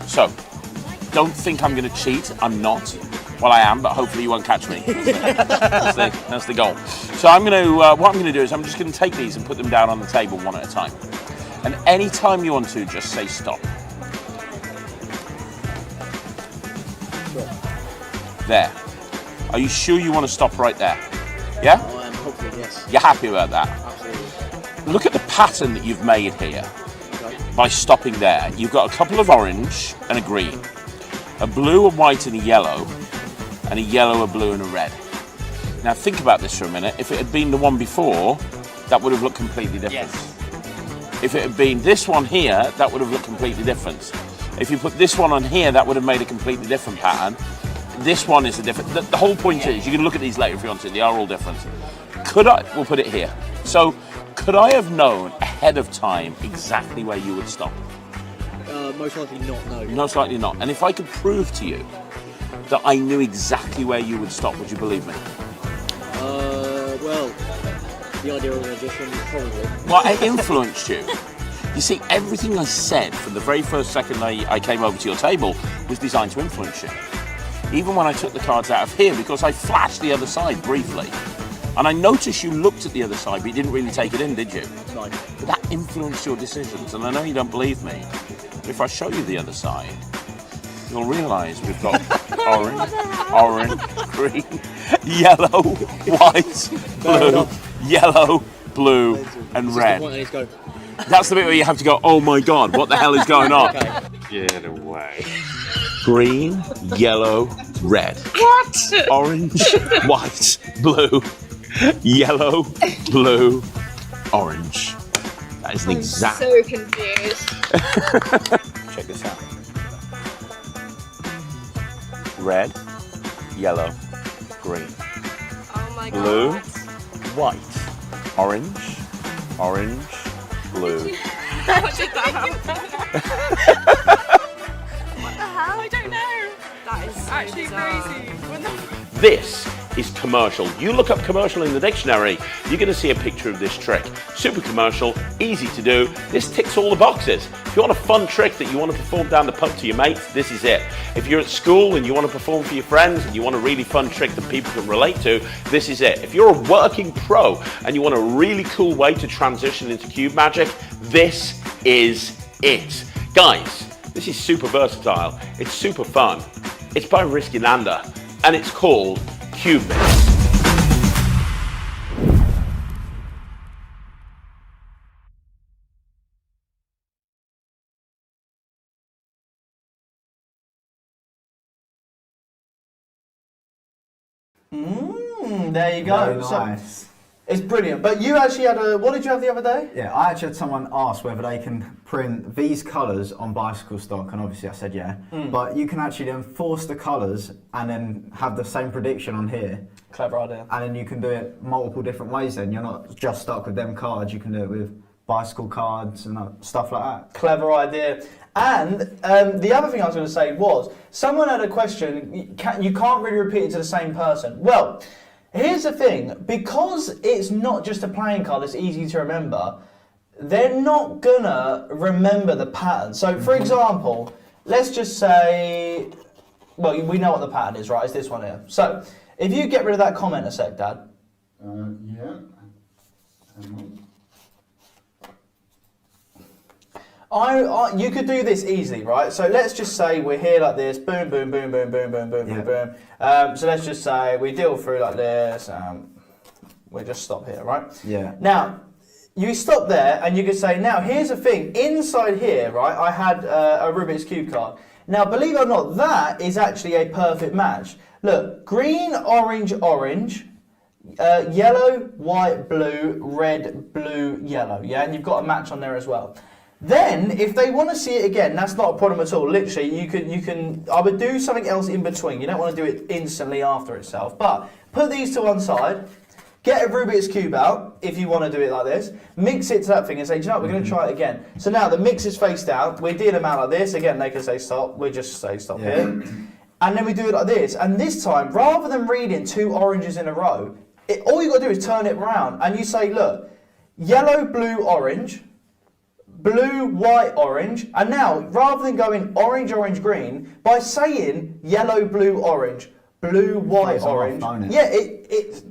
So, don't think I'm going to cheat. I'm not. Well, I am, but hopefully you won't catch me. That's the goal. So I'm going to. What I'm going to do is I'm just going to take these and put them down on the table one at a time. And any time you want to, just say stop. There. Are you sure you want to stop right there? Yeah? I am hopefully, yes. You're happy about that? Absolutely. Look at the pattern that you've made here by stopping there. You've got a couple of orange and a green, a blue, a white and a yellow, and a yellow, a blue and a red. Now think about this for a minute. If it had been the one before, that would have looked completely different. Yes. If it had been this one here, that would have looked completely different. If you put this one on here, that would have made a completely different pattern. This one is a different. The whole point is, you can look at these later if you want to. They are all different. We'll put it here. So, could I have known ahead of time exactly where you would stop? Most likely not, no. Most likely not. And if I could prove to you that I knew exactly where you would stop, would you believe me? Well, the idea of an magician, probably. Well, I influenced you. You see, everything I said from the very first second I came over to your table was designed to influence you. Even when I took the cards out of here, because I flashed the other side briefly. And I noticed you looked at the other side, but you didn't really take it in, did you? No. But that influenced your decisions, and I know you don't believe me. But if I show you the other side, you'll realise we've got orange, green, yellow, white, blue, yellow, blue, and red. That's the bit where you have to go, oh my God, what the hell is going on? Okay. Get away. Green, yellow, red. What? Orange, white, blue, yellow, blue, orange. That is the exact. So confused. Check this out. Red, yellow, green. Oh my Blue, god. white, orange, blue. What did that happen? What the hell? I don't know. That is so actually bizarre. Crazy. This is commercial. You look up commercial in the dictionary, you're going to see a picture of this trick. Super commercial, easy to do. This ticks all the boxes. If you want a fun trick that you want to perform down the pub to your mates, this is it. If you're at school and you want to perform for your friends and you want a really fun trick that people can relate to, this is it. If you're a working pro and you want a really cool way to transition into cube magic, this is it. Guys, this is super versatile. It's super fun. It's by Risky Lander and it's called Cube Mix. There you go. Very nice. It's brilliant. But you actually had a. What did you have the other day? Yeah, I actually had someone ask whether they can print these colours on bicycle stock, and obviously I said yeah. But you can actually then force the colours and then have the same prediction on here. Clever idea. And then you can do it multiple different ways then. You're not just stuck with them cards, you can do it with bicycle cards and stuff like that. Clever idea. And the other thing I was going to say was, someone had a question, you can't really repeat it to the same person. Well, here's the thing, because it's not just a playing card that's easy to remember, they're not gonna remember the pattern. So for example, let's just say, well, we know what the pattern is, right? It's this one here. So if you get rid of that comment a sec, Dad. Yeah. You could do this easily, right? So let's just say we're here like this, boom, boom, boom, boom, boom, boom, boom, boom, boom. So let's just say we deal through like this. We just stop here, right? Yeah. Now, you stop there, and you could say, now here's the thing. Inside here, right, I had a Rubik's Cube card. Now, believe it or not, that is actually a perfect match. Look, green, orange, orange. Yellow, white, blue, red, blue, yellow. Yeah, and you've got a match on there as well. Then, if they want to see it again, that's not a problem at all. Literally, you can. I would do something else in between. You don't want to do it instantly after itself. But put these to one side. Get a Rubik's Cube out if you want to do it like this. Mix it to that thing and say, do you know what, we're going to try it again. So now the mix is face down. We deal them out like this. Again, they can say stop. We just say stop here. And then we do it like this. And this time, rather than reading 2 oranges in a row, all you've got to do is turn it around. And you say, look, yellow, blue, orange, blue, white, orange. And now, rather than going orange, orange, green, by saying yellow, blue, orange, blue, white, orange. Yeah, it's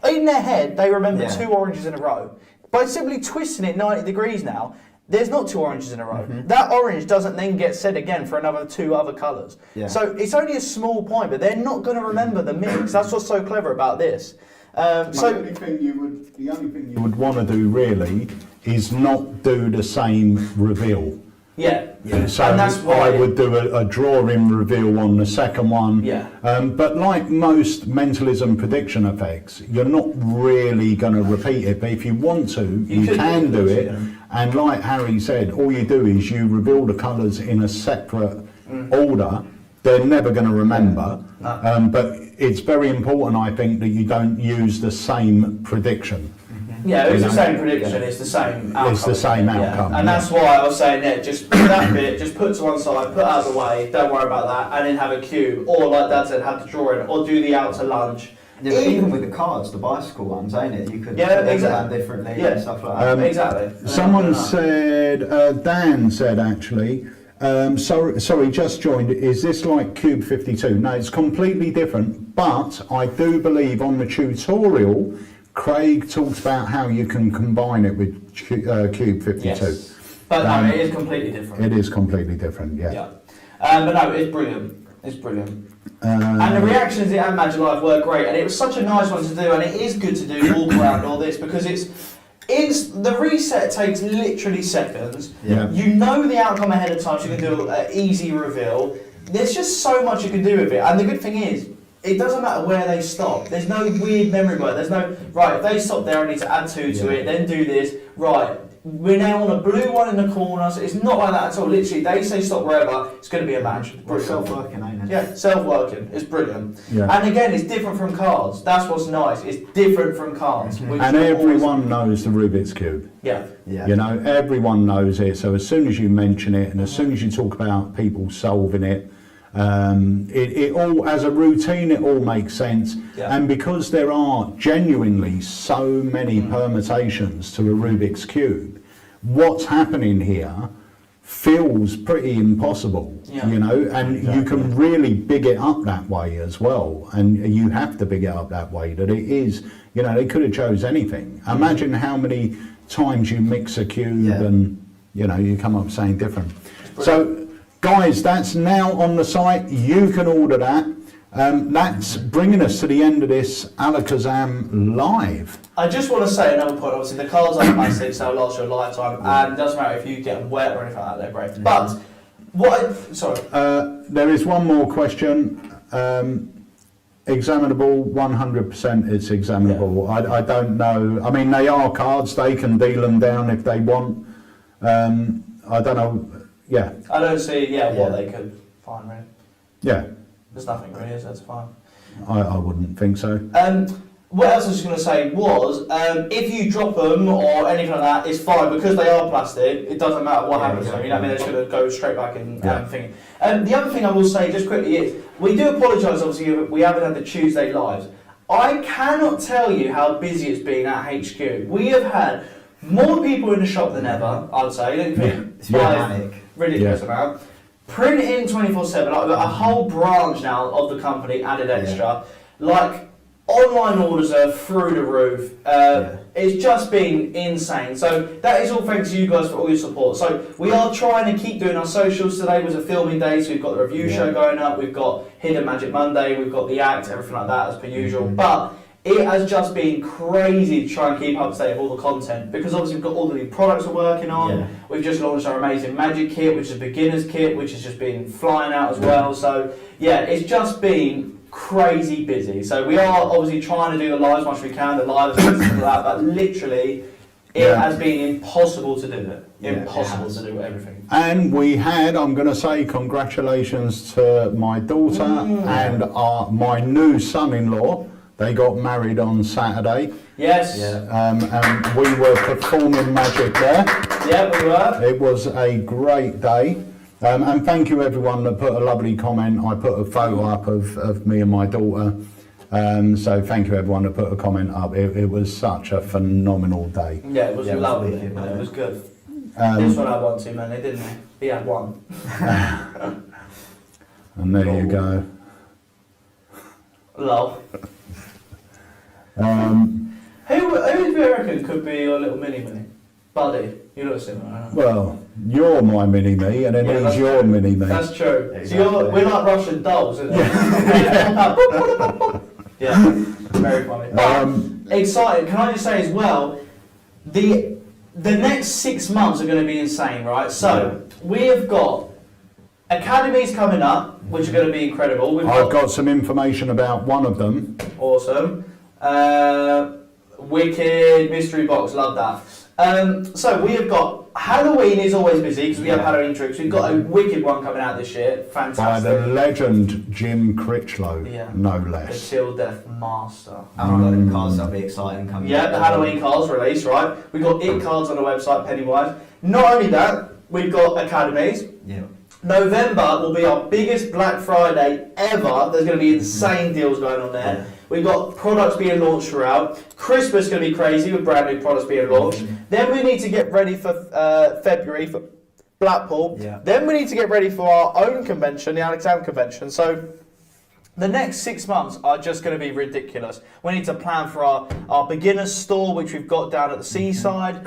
in their head, they remember 2 oranges in a row. By simply twisting it 90 degrees now, there's not 2 oranges in a row. That orange doesn't then get said again for another 2 other colours. So it's only a small point, but they're not going to remember the mix. That's what's so clever about this. The only thing you would want to do really is not do the same reveal. So and that's why I would do a drawing reveal on the second one. But like most mentalism prediction effects, you're not really going to repeat it. But if you want to, you can do it. And like Harry said, all you do is you reveal the colours in a separate order. They're never going to remember. But it's very important, I think, that you don't use the same prediction. Yeah, it's the same prediction, it's the same outcome. It's the same outcome. And that's why I was saying that, just put that bit, just put to one side, put out of the way, don't worry about that, and then have a cube, or like Dad said, have the drawing, or do the out to lunch. Yeah, but even with the cards, the bicycle ones, ain't it? You could exactly. differently and stuff like that. Exactly. Someone said, Dan said actually, sorry, just joined. Is this like Cube 52? No, it's completely different. But I do believe on the tutorial, Craig talks about how you can combine it with Cube 52. Yes. But no, it is completely different. It is completely different, yeah. But no, it's brilliant. It's brilliant. And the reactions at Magic Live were great, and it was such a nice one to do, and it is good to do walk around all this because it's the reset takes literally seconds. You know the outcome ahead of time, so you can do an easy reveal. There's just so much you can do with it, and the good thing is, it doesn't matter where they stop. There's no weird memory work. There's no, right, if they stop there, I need to add 2 to it, then do this. Right, we're now on a blue one in the corner, so it's not like that at all. Literally, they say stop wherever, it's going to be a match. It's self-working, ain't it? Yeah, self-working. It's brilliant. And again, it's different from cards. That's what's nice. It's different from cards. And everyone knows the Rubik's Cube. You know, everyone knows it. So as soon as you mention it, and as soon as you talk about people solving it, it all, as a routine, it all makes sense. And because there are genuinely so many permutations to a Rubik's Cube, what's happening here feels pretty impossible, you know, and you can really big it up that way as well, and you have to big it up that way, that it is, you know, they could have chose anything. Imagine how many times you mix a cube and, you know, you come up saying different. So guys, that's now on the site. You can order that. That's bringing us to the end of this Alakazam Live. I just want to say another point. Obviously, the cards are plastic, so they'll last you a lifetime, and it doesn't matter if you get them wet or anything like that, they're great. But, there is one more question. Examinable, 100% it's examinable. I don't know. I mean, they are cards. They can deal them down if they want. I don't know. I don't see, what they could find, really. There's nothing really, so that's fine. I wouldn't think so. What else I was going to say was, if you drop them or anything like that, it's fine, because they are plastic, it doesn't matter what happens to them, you know what I mean, they're just going to go straight back in thingy. The other thing I will say, just quickly, is, we do apologise, obviously, we haven't had the Tuesday lives. I cannot tell you how busy it's been at HQ. We have had more people in the shop than ever, I'd say. It's manic. Ridiculous amount. Printing 24/7, like a whole branch now of the company added extra. Like, online orders are through the roof. it's just been insane. So that is all thanks to you guys for all your support. So we are trying to keep doing our socials. Today was a filming day, so we've got the review show going up, we've got Hidden Magic Monday, we've got the act, everything like that as per usual. But it has just been crazy to try and keep up to date with all the content, because obviously we've got all the new products we're working on. Yeah. We've just launched our amazing Magic kit, which is a beginner's kit, which has just been flying out as well. So yeah, it's just been crazy busy. So we are obviously trying to do the lives as much as we can, the lives and stuff like that, but literally it has been impossible to do it. Impossible to do everything. And we had, I'm going to say congratulations to my daughter and my new son-in-law. They got married on Saturday. Yes. And we were performing Magic there. Yeah, we were. It was a great day. And thank you everyone that put a lovely comment. I put a photo up of me and my daughter. So thank you everyone that put a comment up. It was such a phenomenal day. Yeah, it was lovely. It It was good. This one had one too many, didn't he? He had one. And there you go. Lol. Who do you reckon could be your little mini-me? Buddy, you look similar, aren't you? Well, you're my mini-me and then Yeah, he's that's your true. mini-me. That's true. Exactly. So we're like Russian dolls, isn't it? Yeah, very funny. Excited. Can I just say as well, the next 6 months are going to be insane, right? So we have got academies coming up, which are going to be incredible. I've got some information about one of them. Awesome. Wicked mystery box, love that. So we have got Halloween is always busy because we have Halloween tricks. We've got a wicked one coming out this year, By fantastic. the legend Jim Critchlow, Yeah. no The less. Till Death Master. And we've got the cards that'll be exciting coming. Yeah, the Halloween cards released, right? We've got it cards on the website, Pennywise. Not only that, we've got academies. Yeah. November will be our biggest Black Friday ever. There's going to be insane deals going on there. We've got products being launched throughout. Christmas is going to be crazy with brand new products being launched. Then we need to get ready for February for Blackpool. Yeah. Then we need to get ready for our own convention, the Alakazam convention. So the next 6 months are just going to be ridiculous. We need to plan for our beginners store, which we've got down at the seaside,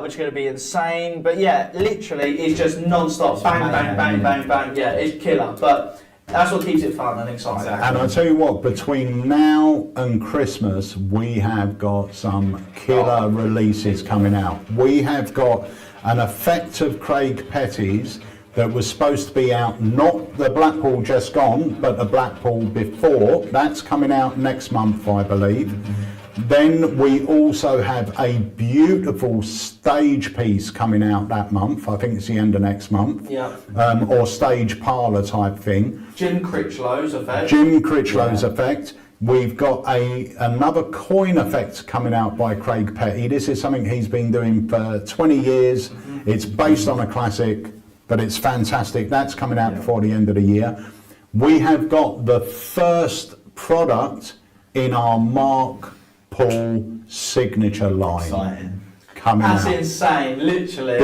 which is going to be insane. But yeah, literally, it's just non-stop. Bang, bang, bang, bang, bang. Yeah, it's killer. But that's what keeps it fun and exciting. Exactly. And I tell you what, between now and Christmas, we have got some killer releases coming out. We have got an effect of Craig Petty's that was supposed to be out, not the Blackpool just gone, but the Blackpool before. That's coming out next month, I believe. Then we also have a beautiful stage piece coming out that month. I think it's the end of next month. Yeah. Or stage parlour type thing. Jim Critchlow's effect. Jim Critchlow's effect. We've got another coin effect coming out by Craig Petty. This is something he's been doing for 20 years. It's based on a classic, but it's fantastic. That's coming out before the end of the year. We have got the first product in our Mark Paul signature line Exciting. coming That's out. insane, literally.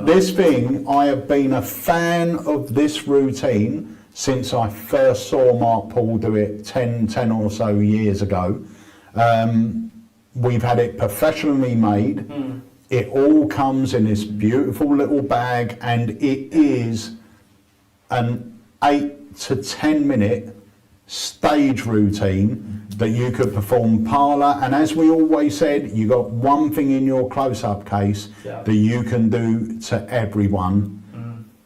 This thing, I have been a fan of this routine since I first saw Mark Paul do it 10 or so years ago. We've had it professionally made. It all comes in this beautiful little bag, and it is an 8 to 10 minute stage routine that you could perform parlour. And as we always said, you got one thing in your close-up case that you can do to everyone.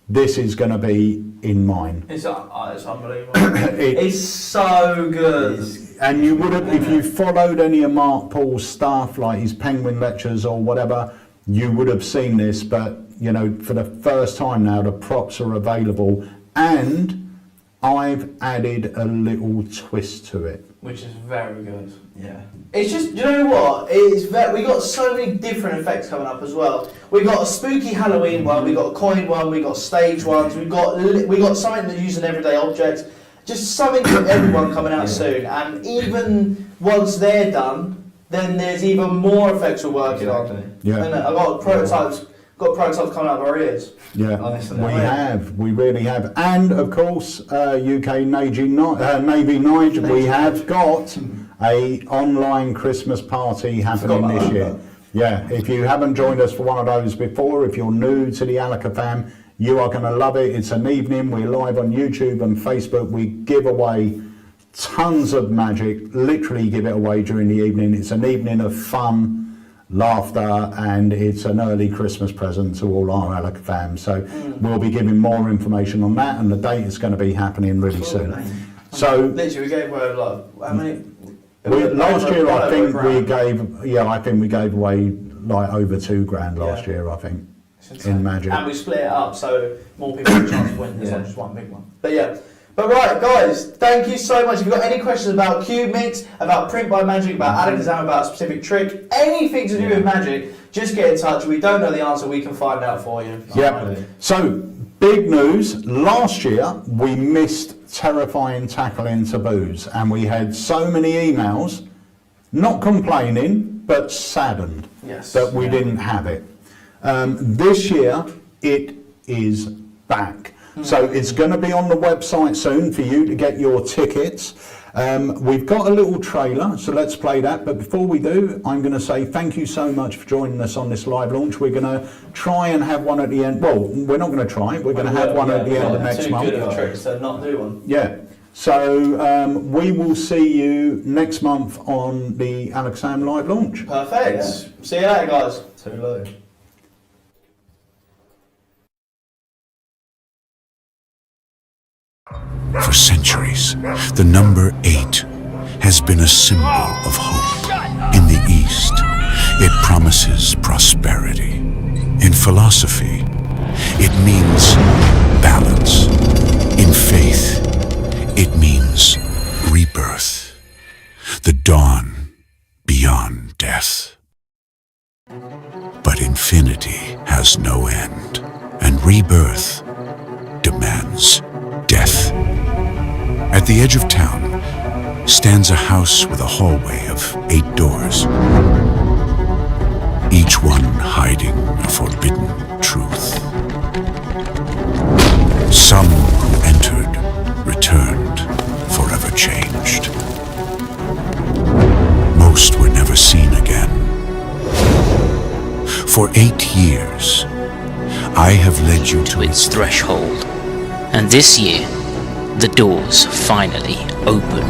This is going to be in mine. It's unbelievable. It's so good. And you would have, if you followed any of Mark Paul's stuff, like his Penguin lectures or whatever, you would have seen this. But, you know, for the first time now, the props are available. And I've added a little twist to it. Which is very good. Yeah. It's just, you know what? It's we got so many different effects coming up as well. We got a spooky Halloween one, we got a coin one, we got stage ones, we got something to use in everyday objects. Just something for everyone coming out soon. And even once they're done, then there's even more effects we're working on. Yeah. And I've got prototypes got prototypes coming out of our ears. Yeah, Honestly. we have. We really have. And of course, UK Navy Night, we have got a online Christmas party happening Forgot this about year. that. Yeah, if you haven't joined us for one of those before, if you're new to the Alakazam, you are going to love it. It's an evening. We're live on YouTube and Facebook. We give away tons of magic, literally give it away during the evening. It's an evening of fun, laughter, and it's an early Christmas present to all our Alakazam. So we'll be giving more information on that, and the date is going to be happening really soon. So Literally, we gave away like how many? last year, I think we grand. gave away like over $2,000 last Yeah. year, I think, It's insane. in magic. And we split it up so more people have a chance to win. It's not just one big one. But yeah. But right, guys, thank you so much. If you've got any questions about Cube Mix, about Print by Magic, about Alakazam, about a specific trick, anything to do with magic, just get in touch. We don't know the answer, we can find out for you. Yeah. So, big news. Last year, we missed Terrifying Tackling Taboos, and we had so many emails, not complaining, but saddened Yes. that we didn't have it. This year, it is back. So it's going to be on the website soon for you to get your tickets. We've got a little trailer, so let's play that. But before we do, I'm going to say thank you so much for joining us on this live launch. We're going to try and have one at the end. Well, we're not going to try. We're going to have one at the end of next month. Too good of a trick to not do one. Yeah. So we will see you next month on the Alakazam live launch. Perfect. See you later, guys. Too low. For centuries, the number 8 has been a symbol of hope. In the East, it promises prosperity. In philosophy, it means balance. In faith, it means rebirth, the dawn beyond death. But infinity has no end, and rebirth demands death. At the edge of town stands a house with a hallway of 8 doors, each one hiding a forbidden truth. Some who entered returned forever changed. Most were never seen again. For 8 years, I have led you to its threshold, and this year the doors finally open.